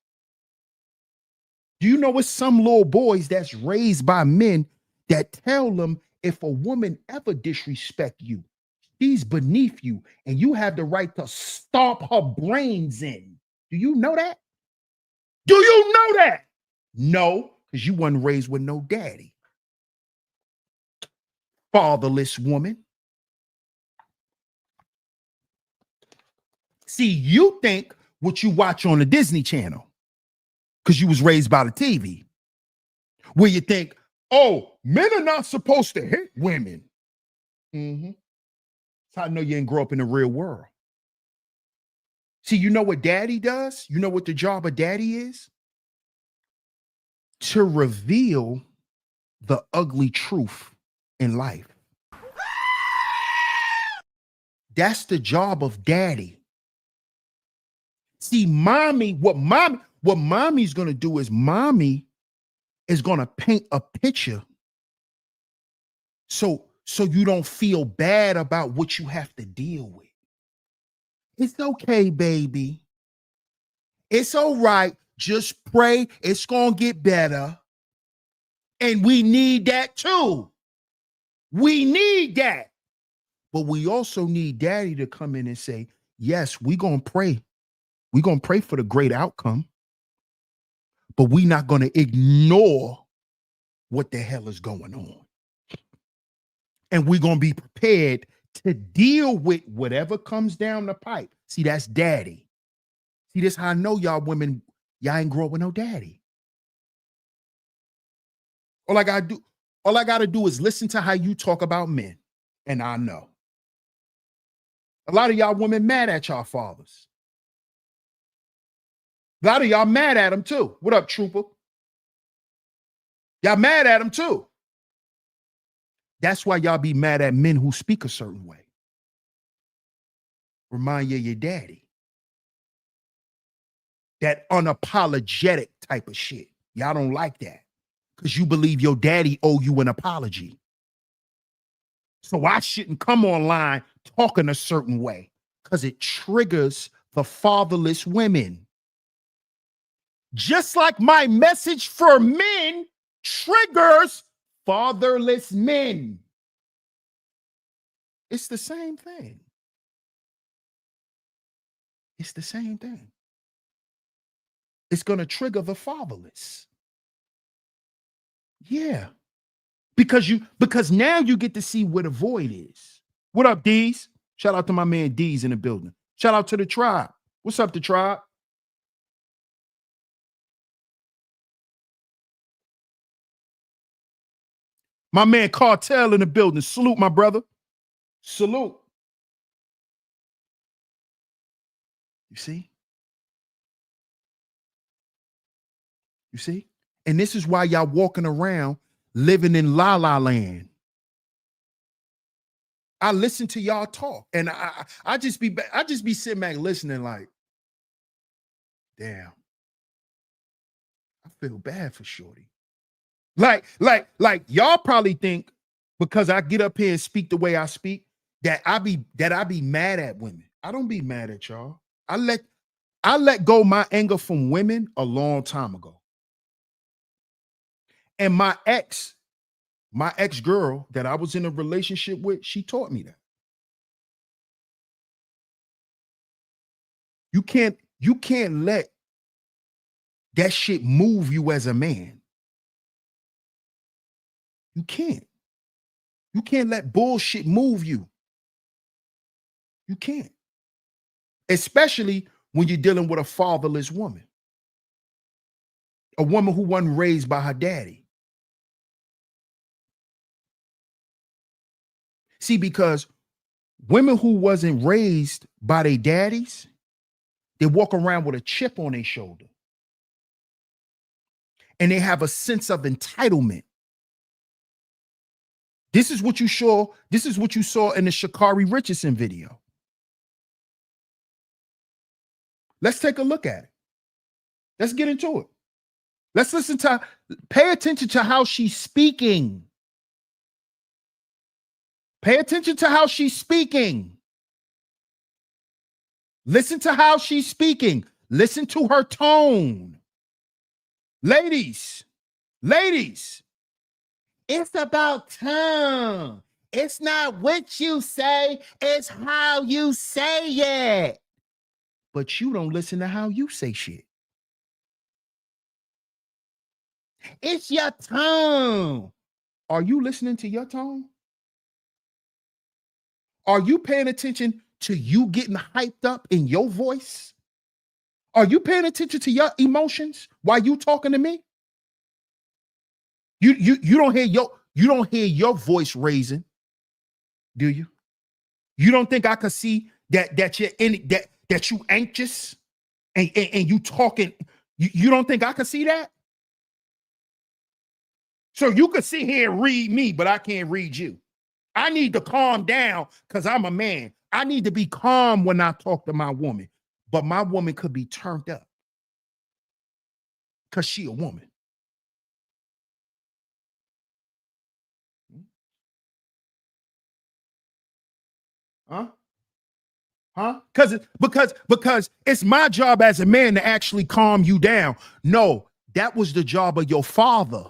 Do you know it's some little boys that's raised by men that tell them if a woman ever disrespect you, she's beneath you, and you have the right to stomp her brains in. Do you know that? Do you know that? No, because you wasn't raised with no daddy. Fatherless woman. See, you think what you watch on the Disney Channel because you was raised by the TV, where you think, oh, men are not supposed to hit women. Mm-hmm. That's how I know you didn't grow up in the real world. See, you know what daddy does? You know what the job of daddy is? To reveal the ugly truth in life. That's the job of daddy. See, what mommy's going to do is mommy is going to paint a picture so you don't feel bad about what you have to deal with. It's okay, baby. It's all right. Just pray. It's going to get better. And we need that too. We need that. But we also need daddy to come in and say, yes, we're going to pray. We're going to pray for the great outcome, but we're not going to ignore what the hell is going on. And we're going to be prepared to deal with whatever comes down the pipe. See, that's daddy. See, this how I know y'all women, y'all ain't grow up with no daddy. All I got to do is listen to how you talk about men, and I know. A lot of y'all women mad at y'all fathers. A lot of y'all mad at him too. What up, trooper? Y'all mad at him too. That's why y'all be mad at men who speak a certain way. Remind you of your daddy. That unapologetic type of shit. Y'all don't like that because you believe your daddy owe you an apology. So I shouldn't come online talking a certain way because it triggers the fatherless women. Just like my message for men triggers fatherless men. It's the same thing. It's the same thing. It's going to trigger the fatherless. Yeah. Because now you get to see where the void is. What up, D's? Shout out to my man D's in the building. Shout out to the tribe. What's up, the tribe? My man Cartel in the building. Salute, my brother. Salute. You see? You see? And this is why y'all walking around living in la la land. I listen to y'all talk, and I just be sitting back listening like, damn, I feel bad for Shorty. Like y'all probably think because I get up here and speak the way I speak that I be mad at women. I don't be mad at y'all. I let go my anger from women a long time ago. And my ex-girl that I was in a relationship with, she taught me that. You can't let that shit move you as a man. You can't. You can't let bullshit move you. You can't. Especially when you're dealing with a fatherless woman. A woman who wasn't raised by her daddy. See, because women who wasn't raised by their daddies, they walk around with a chip on their shoulder. And they have a sense of entitlement. This is what you saw in the Sha'Carri Richardson video. Let's take a look at it. Let's get into it. Pay attention to how she's speaking. Pay attention to how she's speaking. Listen to how she's speaking. Listen to her tone. Ladies, it's about tone. It's not what you say, it's how you say it. But you don't listen to how you say shit. It's your tone. Are you listening to your tone? Are you paying attention to you getting hyped up in your voice? Are you paying attention to your emotions while you talking to me? You don't hear your voice raising, do you? You don't think I could see that you're in that you anxious and you talking? You don't think I could see that? So you could sit here and read me, but I can't read you. I need to calm down because I'm a man. I need to be calm when I talk to my woman, but my woman could be turned up because she a woman. Huh? Huh? Because it's my job as a man to actually calm you down. No, that was the job of your father.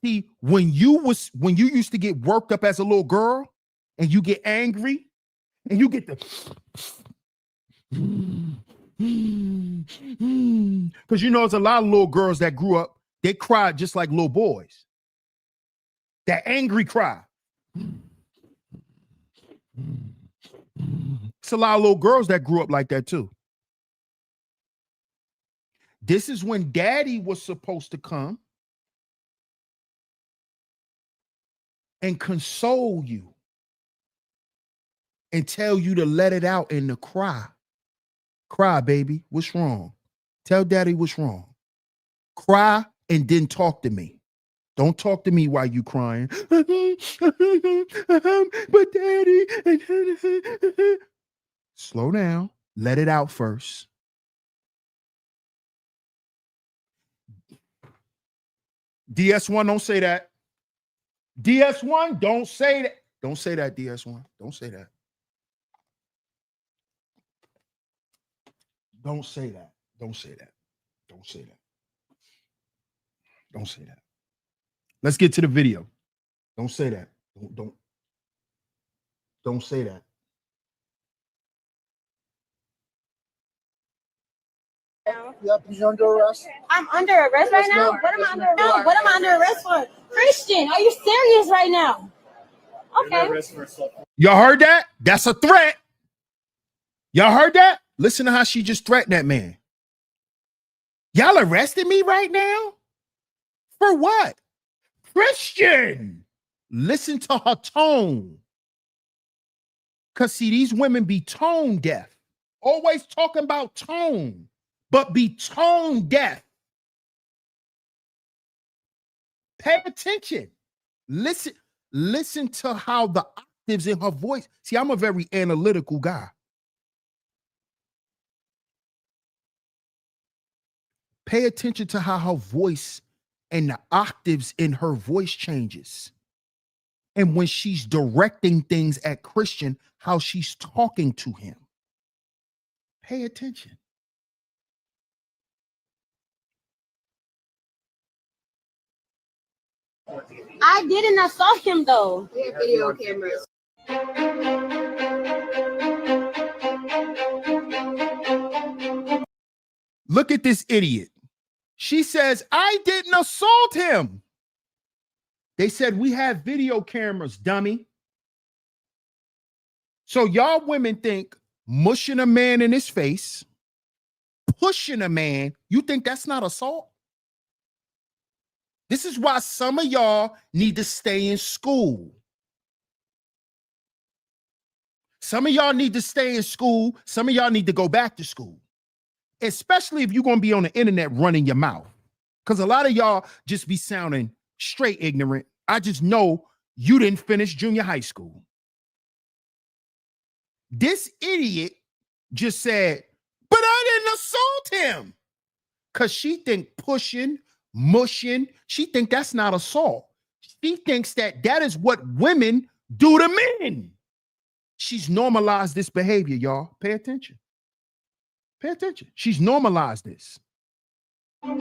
See, when you used to get worked up as a little girl and you get angry and you get the because you know there's a lot of little girls that grew up, they cried just like little boys. That angry cry. It's a lot of little girls that grew up like that too. This is when daddy was supposed to come and console you and tell you to let it out in the cry. Cry, baby. What's wrong? Tell daddy what's wrong. Cry and then talk to me. Don't talk to me while you crying. But daddy. Slow down. Let it out first. DS1, don't say that. DS1, don't say that. Don't say that, DS1. Don't say that. Don't say that. Don't say that. Don't say that. Don't say that. Let's get to the video. Don't say that. Don't say that. Yep, he's under arrest. I'm under arrest right now? What am I under arrest? What am I under arrest for? Christian, are you serious right now? Okay. Y'all heard that? That's a threat. Y'all heard that? Listen to how she just threatened that man. Y'all arrested me right now? For what? Christian. Listen to her tone. Because see, these women be tone deaf. Always talking about tone, but be tone deaf. Pay attention. Listen to how the octaves in her voice. See, I'm a very analytical guy. Pay attention to how her voice and the octaves in her voice changes. And when she's directing things at Christian, how she's talking to him. Pay attention. I didn't assault him though. We have video cameras. Look at this idiot. She says, I didn't assault him. They said, we have video cameras, dummy. So y'all women think mushing a man in his face, pushing a man, you think that's not assault? This is why some of y'all need to stay in school. Some of y'all need to stay in school. Some of y'all need to go back to school, especially if you're going to be on the internet running your mouth. Because a lot of y'all just be sounding straight ignorant. I just know you didn't finish junior high school. This idiot just said, but I didn't assault him. Because she think pushing, mushing, she think that's not assault. She thinks that that is what women do to men. She's normalized this behavior, y'all. Pay attention. Pay attention. She's normalized this. I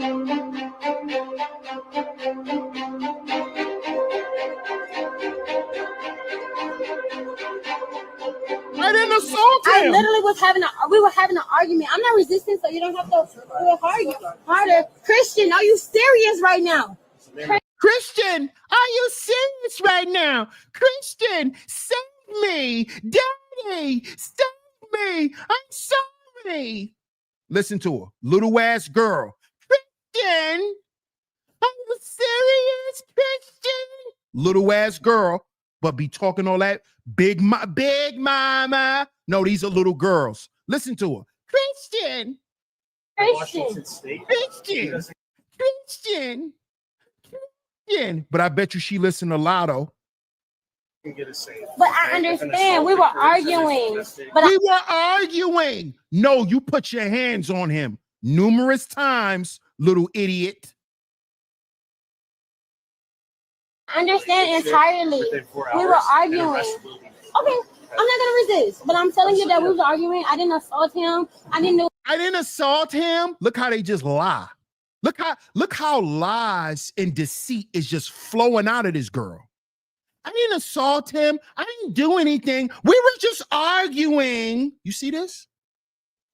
didn't assault him. I literally we were having an argument. I'm not resisting, so you don't have to go harder. Christian, are you serious right now? Christian, are you serious right now? Christian, save me. Daddy, save me. I'm sorry. Listen to her. Little ass girl. Christian, are you serious, Christian? Little ass girl, but be talking all that big mama. No, these are little girls. Listen to her. Christian. Christian. But I bet you she listened to Lotto. But I understand. We were arguing. We were arguing. No, you put your hands on him numerous times, little idiot. I understand entirely. We were arguing. Okay, I'm not gonna resist, but I'm telling you that we was arguing. I didn't assault him. I didn't assault him. Look how they just lie. Look how lies and deceit is just flowing out of this girl. I didn't assault him. I didn't do anything. We were just arguing. You see this?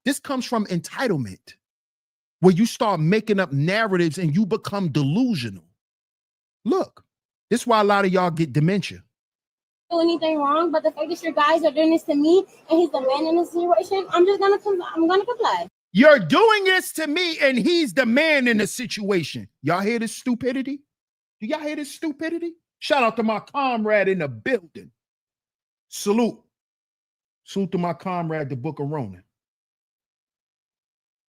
This comes from entitlement, where you start making up narratives and you become delusional. Look, this is why a lot of y'all get dementia. Do anything wrong, but the fact that your guys are doing this to me and he's the man in this situation, I'm gonna comply. You're doing this to me and he's the man in the situation. Y'all hear this stupidity? Do y'all hear this stupidity? Shout out to my comrade in the building. Salute to my comrade, the Book of Ronan.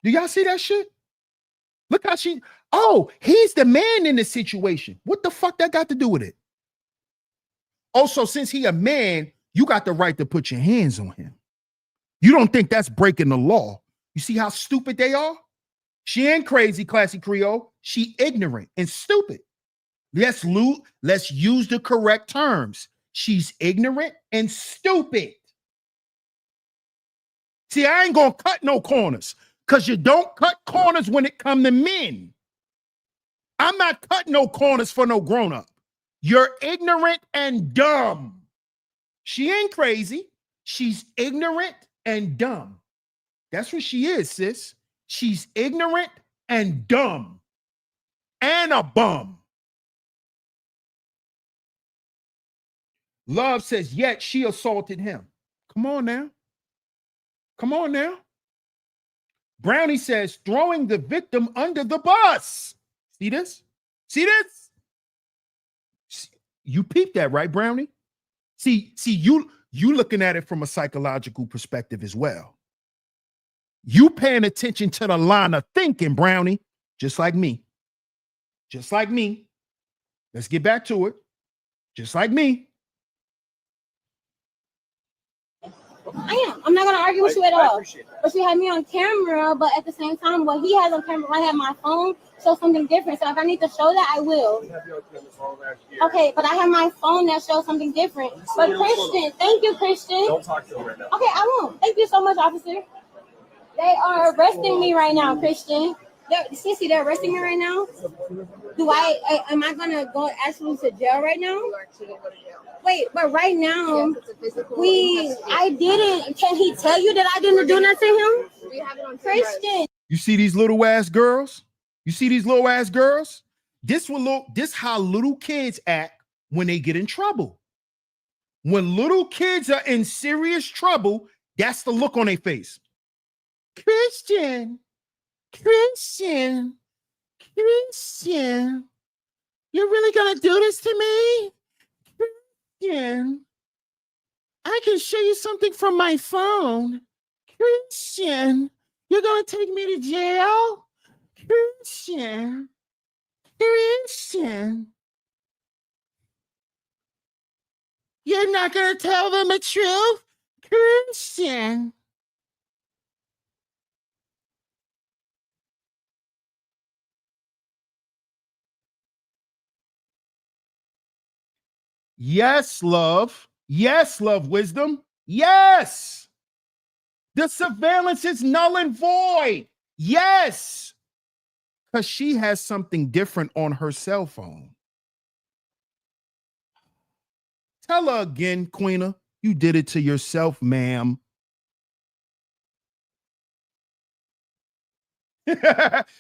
Do y'all see that shit? Look how he's the man in the situation. What the fuck that got to do with it? Also, since he a man, you got the right to put your hands on him. You don't think that's breaking the law. You see how stupid they are? She ain't crazy, classy Creole. She ignorant and stupid. Let's use the correct terms. She's ignorant and stupid. See, I ain't gonna cut no corners because you don't cut corners when it come to men. I'm not cutting no corners for no grown-up. You're ignorant and dumb. She ain't crazy. She's ignorant and dumb. That's what she is, sis. She's ignorant and dumb. And a bum. Love says, yet she assaulted him. Come on now. Come on now. Brownie says, throwing the victim under the bus. See this? See this? You peeped that, right, Brownie? See, you looking at it from a psychological perspective as well. You paying attention to the line of thinking, Brownie, just like me. Just like me. Let's get back to it. Just like me. I am. I'm not going to argue with you at all. But you had me on camera, but at the same time, what he has on camera, I have my phone, show something different. So if I need to show that, I will. Okay, but I have my phone that shows something different. But Christian, thank you, Christian. Don't talk to him right now. Okay, I won't. Thank you so much, officer. They are arresting me right now, Christian. Sissy, they're arresting me right now. Am I gonna go actually to jail right now? Wait, but right now, I didn't. Can he tell you that I didn't do nothing to him? We have it on Christian. You see these little ass girls? You see these little ass girls? This how little kids act when they get in trouble. When little kids are in serious trouble, that's the look on their face. Christian, you're really gonna do this to me? Christian, I can show you something from my phone. Christian, you're gonna take me to jail? Christian, you're not gonna tell them the truth? Christian. Yes, love. Yes, love, wisdom. Yes. The surveillance is null and void. Yes. Because she has something different on her cell phone. Tell her again, Queena, you did it to yourself, ma'am.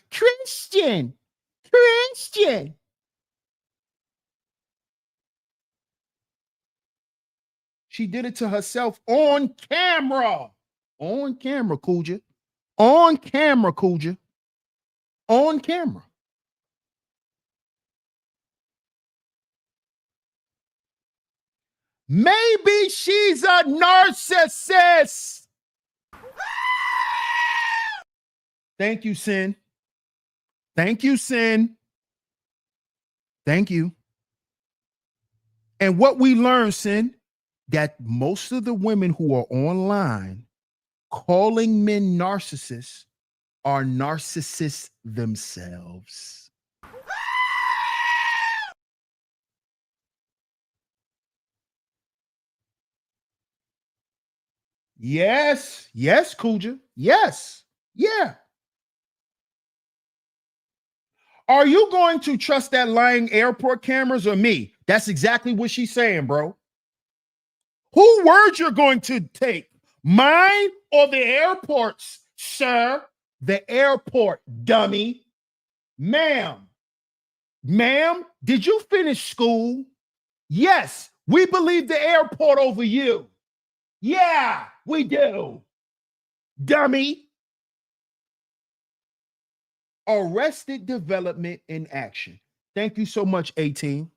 Christian. She did it to herself on camera. On camera, Kuja. On camera, Kuja. On camera. Maybe she's a narcissist. Thank you, Sin. Thank you, Sin. Thank you. And what we learned, Sin, that most of the women who are online calling men narcissists are narcissists themselves. Yes, Kuja. Yes, yeah. Are you going to trust that lying airport cameras or me? That's exactly what she's saying, bro. Who word you're going to take? Mine or the airport's, sir? The airport, dummy. Ma'am, did you finish school? Yes, we believe the airport over you. Yeah, we do. Dummy. Arrested Development in action. Thank you so much, 18.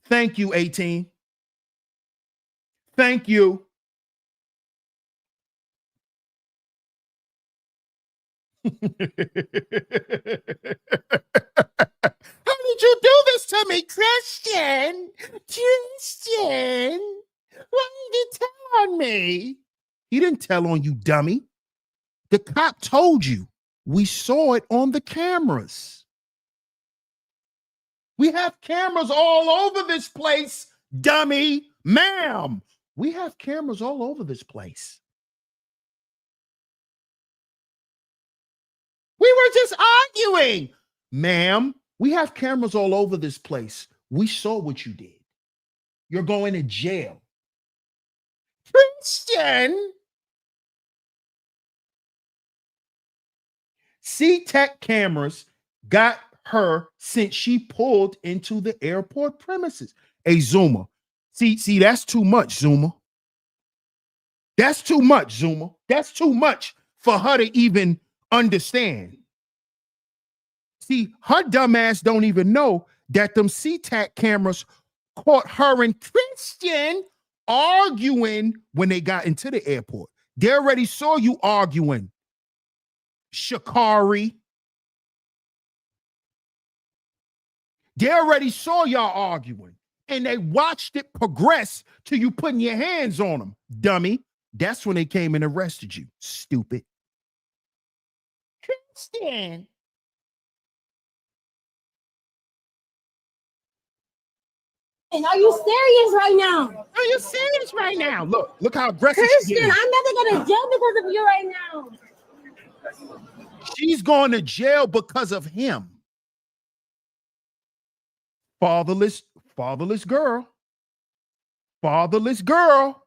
Thank you, 18. Thank you. How did you do this to me, Christian? Why did you tell on me? He didn't tell on you, dummy. The cop told you. We saw it on the cameras. We have cameras all over this place, dummy. Ma'am, we have cameras all over this place. We were just arguing. Ma'am, We have cameras all over this place. We saw what you did. You're going to jail. Christian. C-Tech cameras got her since she pulled into the airport premises. Hey, Zuma. See, that's too much, Zuma. That's too much, Zuma. That's too much for her to even understand. See, her dumb ass don't even know that them C-Tech cameras caught her and Christian arguing when they got into the airport. They already saw you arguing, Shakari. They already saw y'all arguing, and they watched it progress to you putting your hands on them, dummy. That's when they came and arrested you, stupid. Christian. And are you serious right now? Are you serious right now? Look how aggressive she Christian, is. I'm never going to jail because of you right now. She's going to jail because of him. Fatherless girl. Fatherless girl.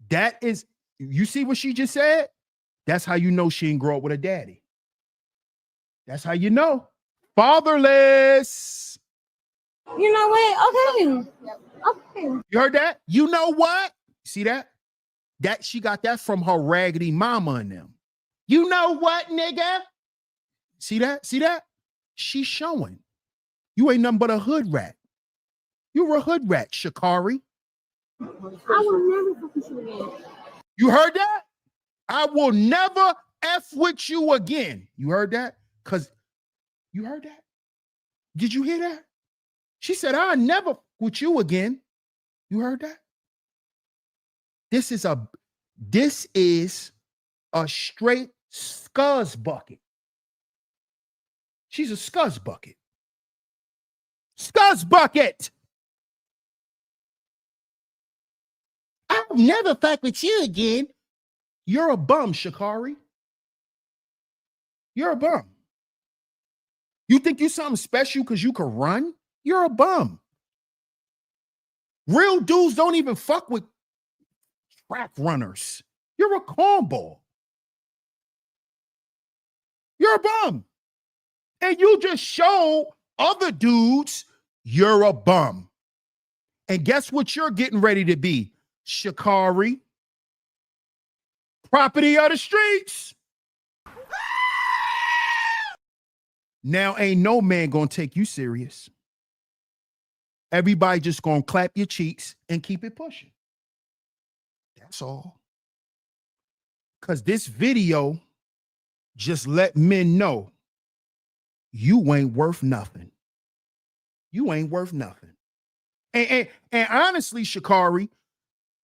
That is, you see what she just said? That's how you know she didn't grow up with a daddy. That's how you know. Fatherless. You know what? Okay. You heard that? You know what? See that? That she got that from her raggedy mama and them. You know what, nigga? See that? See that? She's showing. You ain't nothing but a hood rat. You're a hood rat, Shakari. I will never fuck with you again. You heard that? I will never F with you again. You heard that? Because you heard that? Did you hear that? She said, I'll never with you again. You heard that? This is a straight scuzz bucket. She's a scuzz bucket. Scuzz bucket. I'll never fuck with you again. You're a bum, Shakari. You're a bum. You think you're something special because you can run? You're a bum. Real dudes don't even fuck with track runners. You're a cornball. You're a bum. And you just show other dudes you're a bum. And guess what you're getting ready to be, Shakari? Property of the streets. Now ain't no man gonna take you serious. Everybody just gonna clap your cheeks and keep it pushing. That's all. Because this video just let men know you ain't worth nothing. You ain't worth nothing. And honestly, Shakari,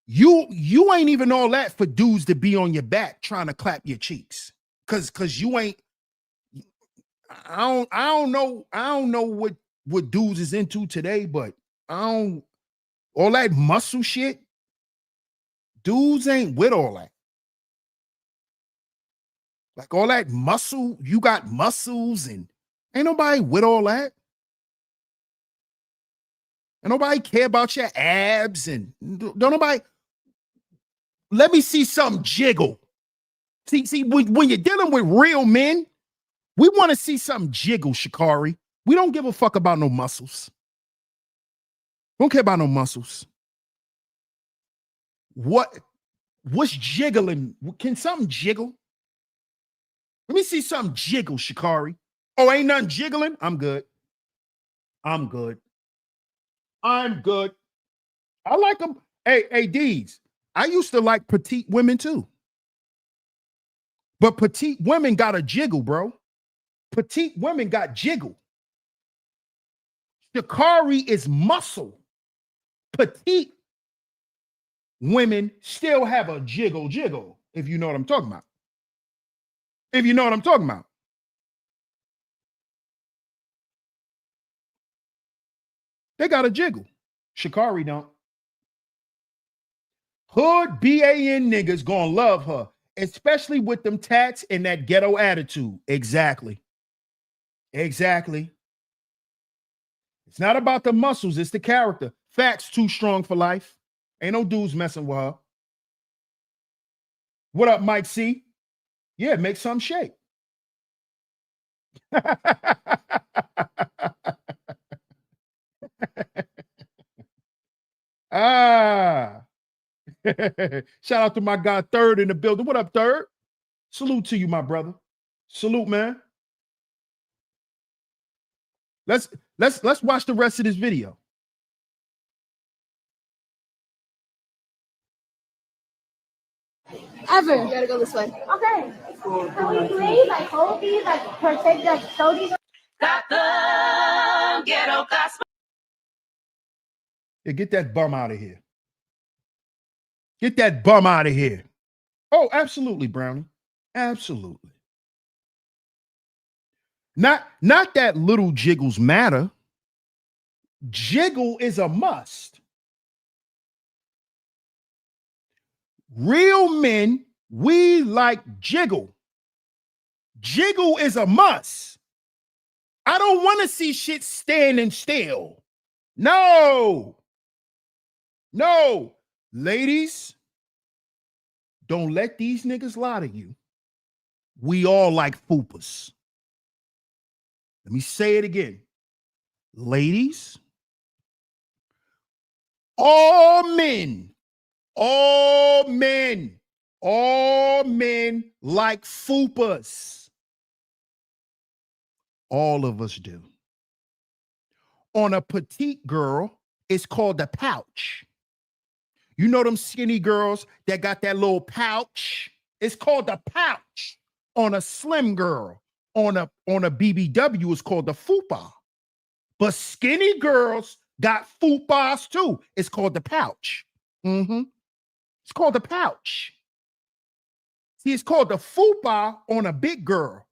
you ain't even all that for dudes to be on your back trying to clap your cheeks. Cause you ain't, I don't know what dudes is into today, but all that muscle shit, dudes ain't with all that. Like all that muscle, you got muscles and ain't nobody with all that. And nobody care about your abs and don't nobody. Let me see some jiggle. See, when you're dealing with real men, we want to see some jiggle, Shakari. We don't give a fuck about no muscles. Don't care about no muscles. What's jiggling? Can something jiggle? Let me see something jiggle, Shakari. Oh, ain't nothing jiggling? I'm good. I'm good. I like them. Hey, D's. I used to like petite women too. But petite women got a jiggle, bro. Petite women got jiggle. Shakari is muscle. Petite women still have a jiggle, if you know what I'm talking about. If you know what I'm talking about. They got a jiggle. Shakari don't. Hood BAN niggas gonna love her, especially with them tats and that ghetto attitude. Exactly. It's not about the muscles, it's the character. Facts too strong for life. Ain't no dudes messing with her. What up, Mike C? Yeah, make some shake. Ah. Shout out to my guy Third in the building. What up, Third? Salute to you, my brother. Salute, man. Let's watch the rest of this video. Ever. You gotta go this way. Okay. Can we please like hold these, like protect, like show these? Got the ghetto gospel. Yeah, get that bum out of here. Get that bum out of here. Oh, absolutely, Brownie. Absolutely. Not that little jiggles matter. Jiggle is a must. Real men, we like jiggle. Jiggle is a must. I don't want to see shit standing still. No. No. Ladies, don't let these niggas lie to you. We all like fupas. Let me say it again. Ladies, all men like fupas. All of us do. On a petite girl, it's called a pouch. You know them skinny girls that got that little pouch? It's called a pouch. On a slim girl, on a BBW, it's called the fupa. But skinny girls got fupas too. It's called the pouch. It's called the pouch. See, it's called the fupa on a big girl.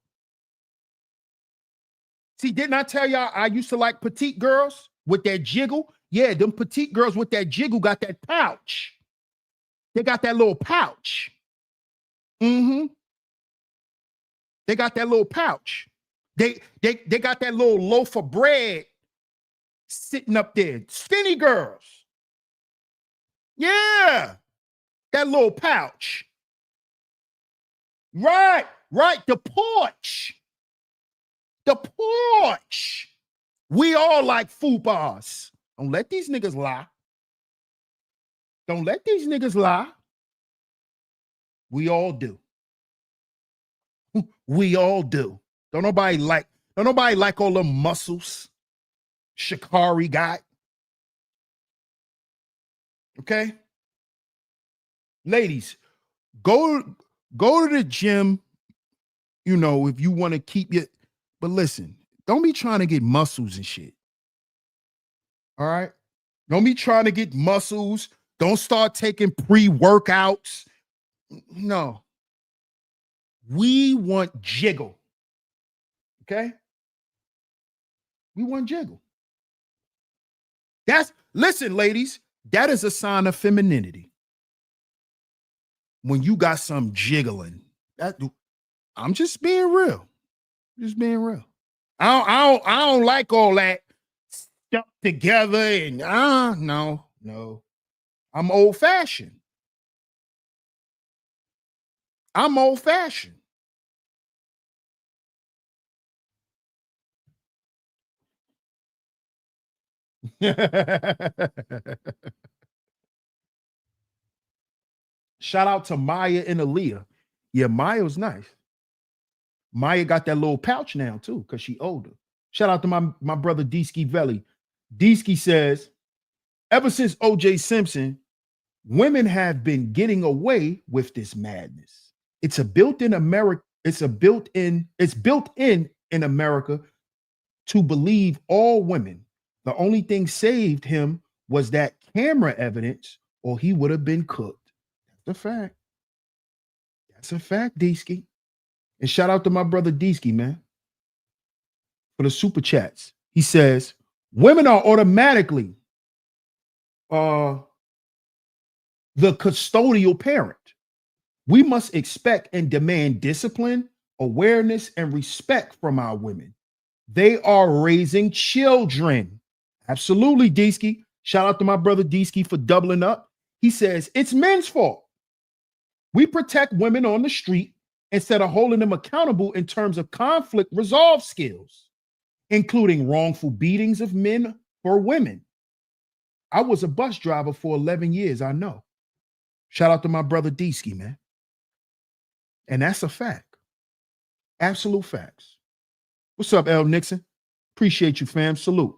See, didn't I tell y'all I used to like petite girls with that jiggle? Yeah, them petite girls with that jiggle got that pouch. They got that little pouch. They got that little pouch. They got that little loaf of bread sitting up there. Skinny girls. Yeah. That little pouch. Right. The porch. The porch. We all like fupas. Don't let these niggas lie. Don't let these niggas lie. We all do. We all do. Don't nobody like all the muscles Shikari got. Okay? Ladies, go to the gym, you know, if you want to keep your, but listen, don't be trying to get muscles and shit. All right? Don't be trying to get muscles. Don't start taking pre-workouts. No. We want jiggle. Okay? We want jiggle. Listen, ladies, that is a sign of femininity. When you got some jiggling. I'm just being real. Just being real. I don't like all that stuff together and no. I'm old-fashioned. I'm old-fashioned. Shout out to Maya and Aaliyah. Yeah, Maya was nice. Maya got that little pouch now too, because she older. Shout out to my brother Deesky Veli. Deesky says, ever since OJ Simpson, women have been getting away with this madness. It's built in America in America to believe all women. The only thing saved him was that camera evidence, or he would have been cooked. That's a fact. That's a fact, Deesky. And shout out to my brother Deesky, man, for the super chats. He says, women are automatically the custodial parent. We must expect and demand discipline, awareness, and respect from our women. They are raising children. Absolutely, Deesky. Shout out to my brother Deesky for doubling up. He says, it's men's fault. We protect women on the street instead of holding them accountable in terms of conflict resolve skills, including wrongful beatings of men or women. I was a bus driver for 11 years, I know. Shout out to my brother Deesky, man. And that's a fact. Absolute facts. What's up, L. Nixon? Appreciate you, fam. Salute.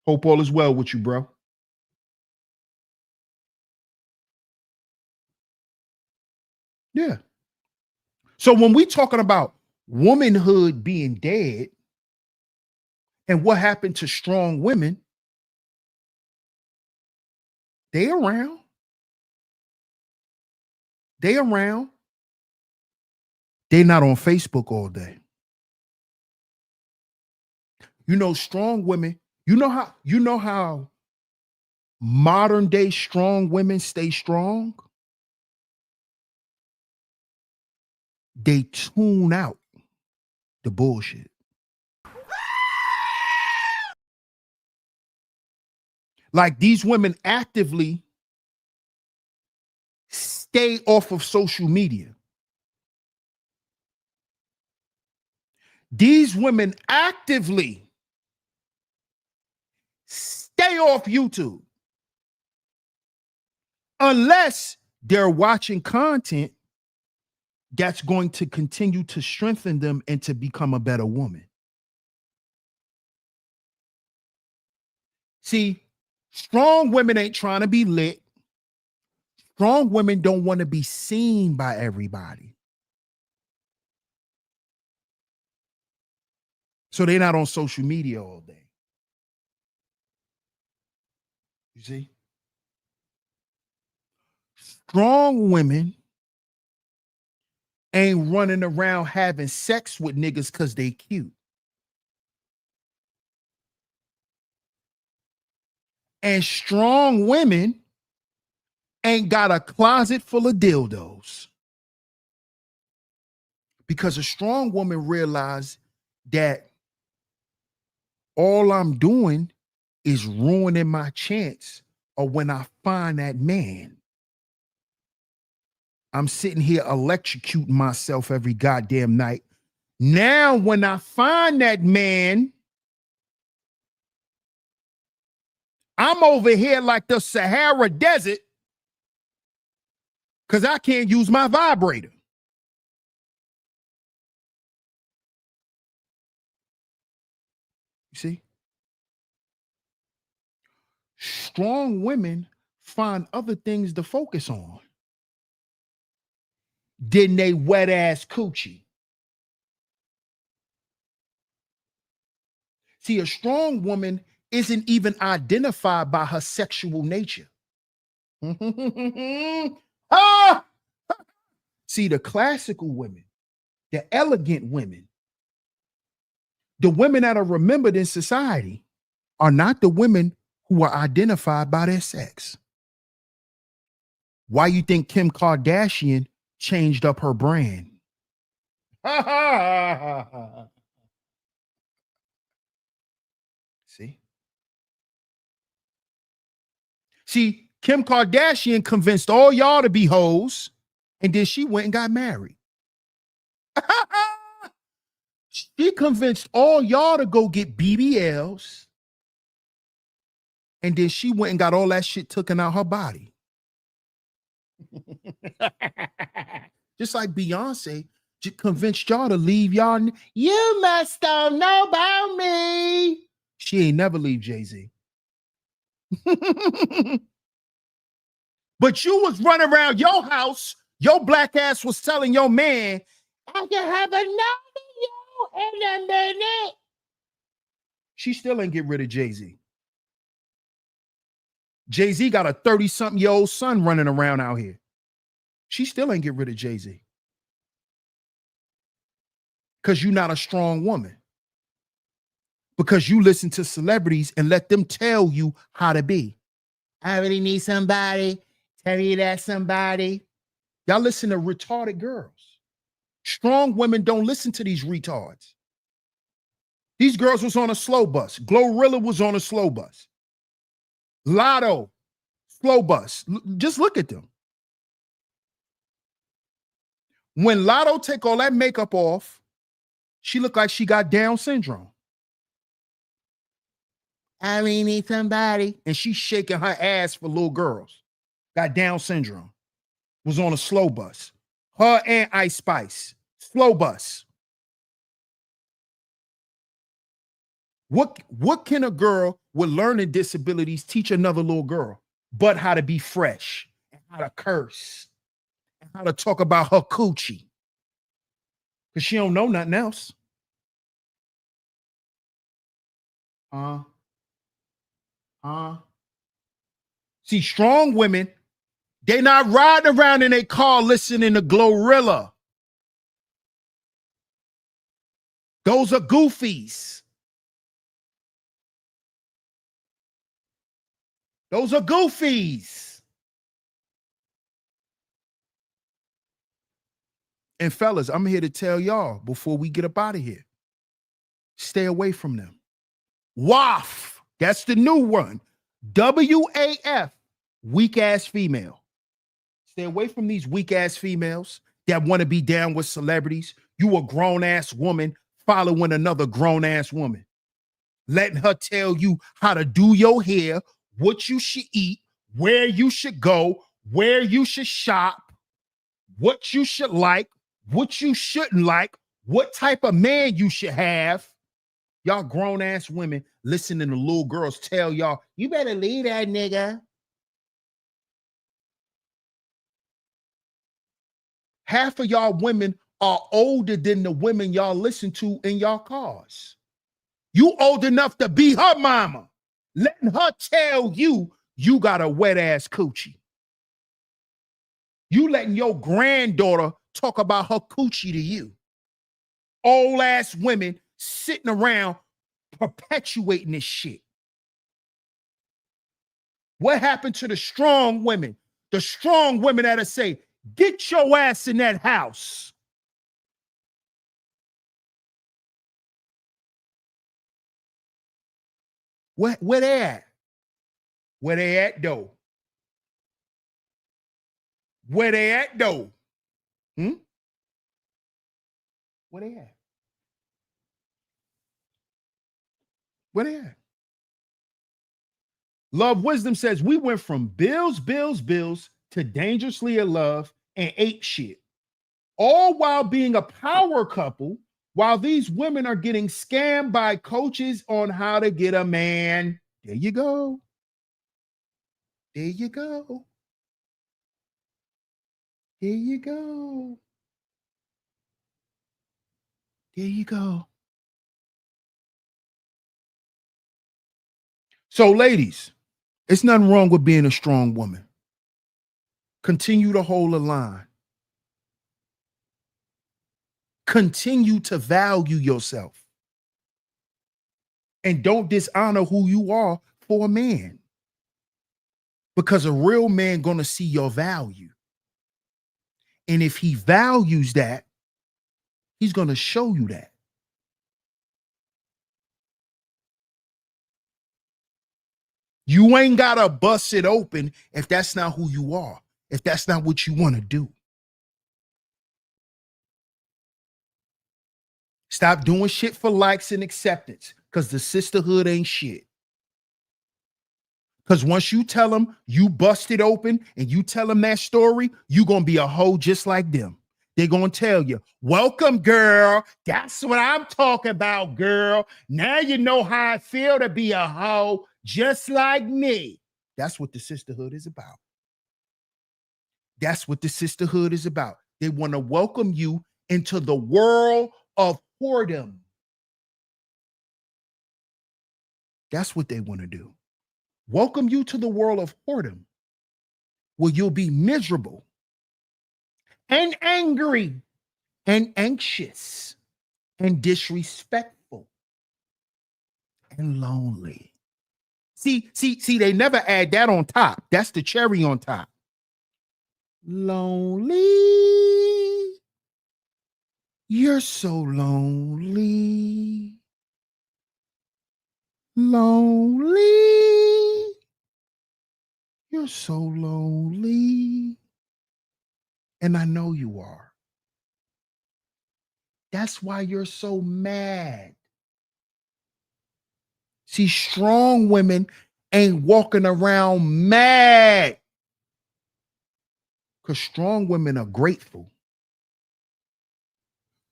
Hope all is well with you, bro. Yeah. So when we talking about womanhood being dead and what happened to strong women, they around. They around. They not on Facebook all day. You know, strong women, you know how modern day strong women stay strong? They tune out the bullshit. Like these women actively stay off of social media. These women actively stay off YouTube unless they're watching content that's going to continue to strengthen them and to become a better woman. See, strong women ain't trying to be lit. Strong women don't want to be seen by everybody. So they're not on social media all day. You see? Strong women ain't running around having sex with niggas because they cute. And strong women ain't got a closet full of dildos. Because a strong woman realized that all I'm doing is ruining my chance of when I find that man. I'm sitting here electrocuting myself every goddamn night. Now, when I find that man, I'm over here like the Sahara Desert because I can't use my vibrator. You see? Strong women find other things to focus on than they wet ass coochie. See, a strong woman isn't even identified by her sexual nature. Ah! See, the classical women, the elegant women, the women that are remembered in society are not the women who are identified by their sex. Why you think Kim Kardashian changed up her brand? See, Kim Kardashian convinced all y'all to be hoes, and then she went and got married. She convinced all y'all to go get BBLs, and then she went and got all that shit taken out her body. Just like Beyonce convinced y'all to leave y'all. You must don't know about me. She ain't never leave Jay-Z. But you was running around your house. Your black ass was telling your man, I can have another you in a minute. She still ain't get rid of Jay-Z. Jay-Z got a 30-something-year-old son running around out here. She still ain't get rid of Jay-Z. Because you're not a strong woman. Because you listen to celebrities and let them tell you how to be. I really need somebody. Tell you that somebody. Y'all listen to retarded girls. Strong women don't listen to these retards. These girls was on a slow bus. Glorilla was on a slow bus. Lotto, slow bus. Just look at them. When Lotto take all that makeup off, she looked like she got Down syndrome. I really need somebody. And she's shaking her ass for little girls. Got Down syndrome. Was on a slow bus. Her and Ice Spice. Slow bus. What can a girl with learning disabilities teach another little girl but how to be fresh, and how to curse, and how to talk about her coochie? Because she don't know nothing else. See, strong women, they not riding around in a car listening to Glorilla. Those are goofies. Those are goofies. And fellas, I'm here to tell y'all before we get up out of here, stay away from them. WAF, that's the new one. WAF, weak ass female. Stay away from these weak ass females that want to be down with celebrities. You a grown ass woman following another grown ass woman, letting her tell you how to do your hair, what you should eat, where you should go, where you should shop, what you should like, what you shouldn't like, what type of man you should have. Y'all grown ass women listening to little girls tell y'all, you better leave that nigga. Half of y'all women are older than the women y'all listen to in y'all cars. You old enough to be her mama, letting her tell you you got a wet ass coochie. You letting your granddaughter talk about her coochie to you. Old ass women sitting around perpetuating this shit. What happened to the strong women? The strong women that'll say, get your ass in that house. Where they at? Where they at though? Where they at though? Where they at? Where they at? Love Wisdom says we went from bills to dangerously in love and ape shit, all while being a power couple, while these women are getting scammed by coaches on how to get a man. There you go. There you go. There you go. There you go. So, ladies, it's nothing wrong with being a strong woman. Continue to hold a line. Continue to value yourself. And don't dishonor who you are for a man. Because a real man gonna see your value. And if he values that, he's gonna show you that. You ain't gotta bust it open if that's not who you are, if that's not what you want to do. Stop doing shit for likes and acceptance, because the sisterhood ain't shit. Because once you tell them you busted open and you tell them that story, you're going to be a hoe just like them. They're going to tell you, welcome, girl. That's what I'm talking about, girl. Now you know how I feel to be a hoe just like me. That's what the sisterhood is about. That's what the sisterhood is about. They want to welcome you into the world of whoredom. That's what they want to do. Welcome you to the world of whoredom, where you'll be miserable and angry and anxious and disrespectful and lonely. See, they never add that on top. That's the cherry on top. Lonely. You're so lonely. lonely. You're so lonely. And I know you are. That's why you're so mad. See, strong women ain't walking around mad because strong women are grateful.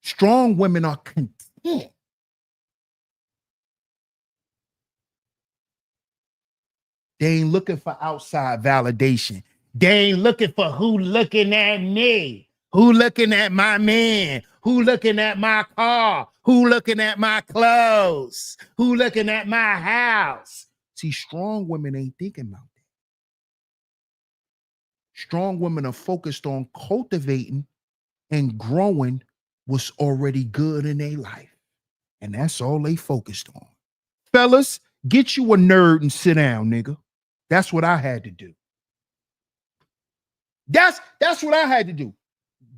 Strong women are content. They ain't looking for outside validation. They ain't looking for who looking at me, who looking at my man, who looking at my car, who looking at my clothes, who looking at my house. See, strong women ain't thinking about that. Strong women are focused on cultivating and growing what's already good in their life. And that's all they focused on. Fellas, get you a nerd and sit down, nigga. That's what I had to do. That's what I had to do.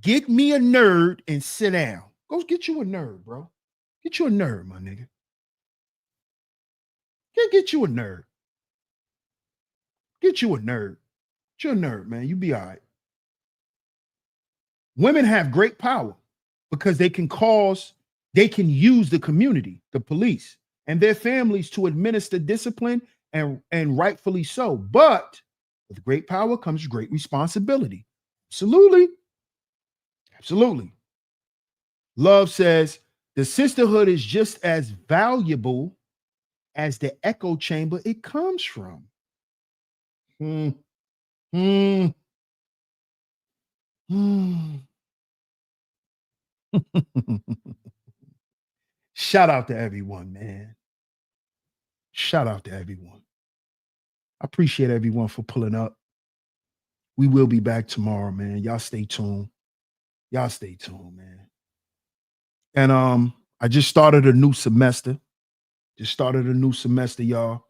Get me a nerd and sit down. Go get you a nerd, bro. Get you a nerd, my nigga. Get you a nerd. Get you a nerd. Get you a nerd, man. You be all right. Women have great power because they can use the community, the police, and their families to administer discipline and rightfully so. But with great power comes great responsibility. Absolutely. Absolutely. Love says the sisterhood is just as valuable as the echo chamber it comes from. Hmm. Hmm. Hmm. Shout out to everyone, man. Shout out to everyone. I appreciate everyone for pulling up. We will be back tomorrow, man. Y'all stay tuned. Y'all stay tuned, man. And I just started a new semester. Y'all.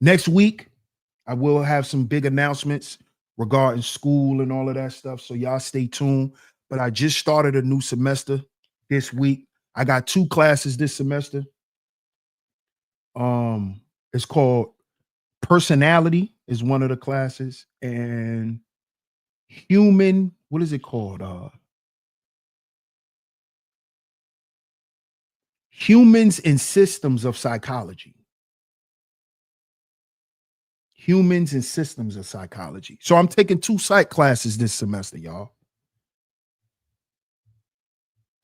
Next week, I will have some big announcements regarding school and all of that stuff. So y'all stay tuned. But I just started a new semester this week. I got 2 classes this semester. It's called Personality is one of the classes, and what is it called? Humans and Systems of Psychology. Humans and Systems of Psychology. So I'm taking 2 psych classes this semester, y'all.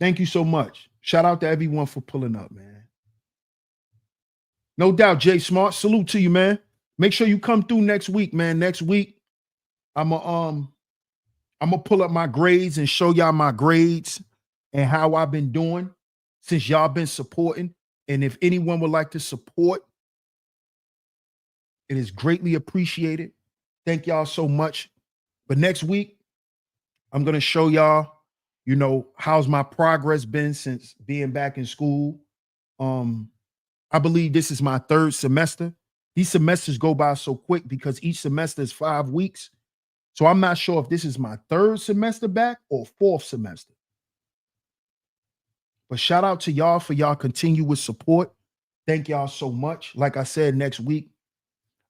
Thank you so much. Shout out to everyone for pulling up, man. No doubt, Jay Smart. Salute to you, man. Make sure you come through next week, man. Next week, I'm gonna pull up my grades and show y'all my grades and how I've been doing since y'all been supporting. And if anyone would like to support, it is greatly appreciated. Thank y'all so much. But next week, I'm gonna show y'all, how's my progress been since being back in school. I believe this is my 3rd semester. These semesters go by so quick because each semester is 5 weeks. So I'm not sure if this is my 3rd semester back or 4th semester. But shout out to y'all for y'all continuous support. Thank y'all so much. Like I said, next week,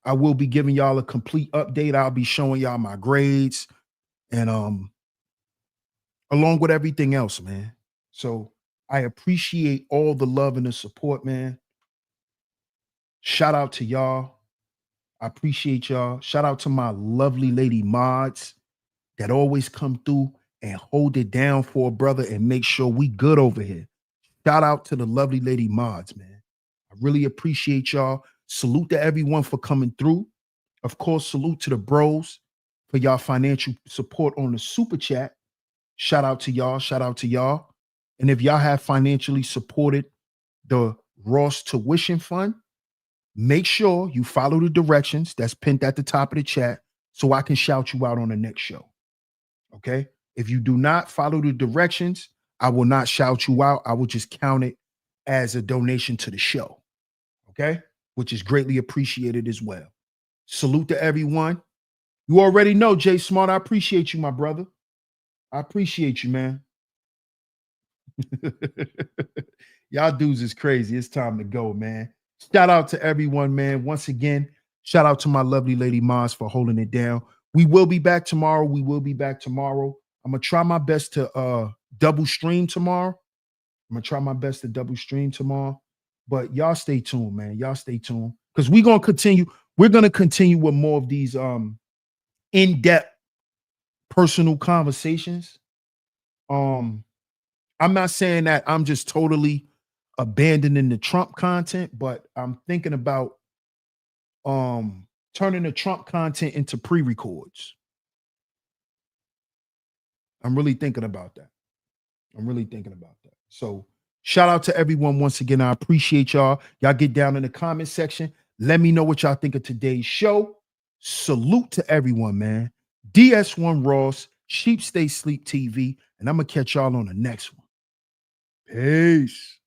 I will be giving y'all a complete update. I'll be showing y'all my grades and along with everything else, man. So I appreciate all the love and the support, man. Shout out to y'all. I appreciate y'all. Shout out to my lovely lady mods that always come through and hold it down for a brother and make sure we good over here. Shout out to the lovely lady mods, man. I really appreciate y'all. Salute to everyone for coming through. Of course, salute to the bros for y'all financial support on the super chat. Shout out to y'all. Shout out to y'all. And if y'all have financially supported the Ross Tuition Fund, make sure you follow the directions that's pinned at the top of the chat so I can shout you out on the next show. Okay? If you do not follow the directions, I will not shout you out. I will just count it as a donation to the show. Okay? Which is greatly appreciated as well. Salute to everyone. You already know, Jay Smart. I appreciate you, my brother. I appreciate you, man. Y'all dudes is crazy. It's time to go, man. Shout out to everyone, man. Once again, shout out to my lovely lady Maz for holding it down. We will be back tomorrow. I'm gonna try my best to double stream tomorrow. But y'all stay tuned, man. Y'all stay tuned. Because we're gonna continue with more of these in-depth personal conversations. I'm not saying that I'm just totally abandoning the Trump content, but I'm thinking about turning the Trump content into pre-records. I'm really thinking about that. So shout out to everyone once again. I appreciate y'all. Y'all get down in the comment section. Let me know what y'all think of today's show. Salute to everyone, man. DS1 Ross, Sheep Stay Sleep TV, and I'm gonna catch y'all on the next one. Peace.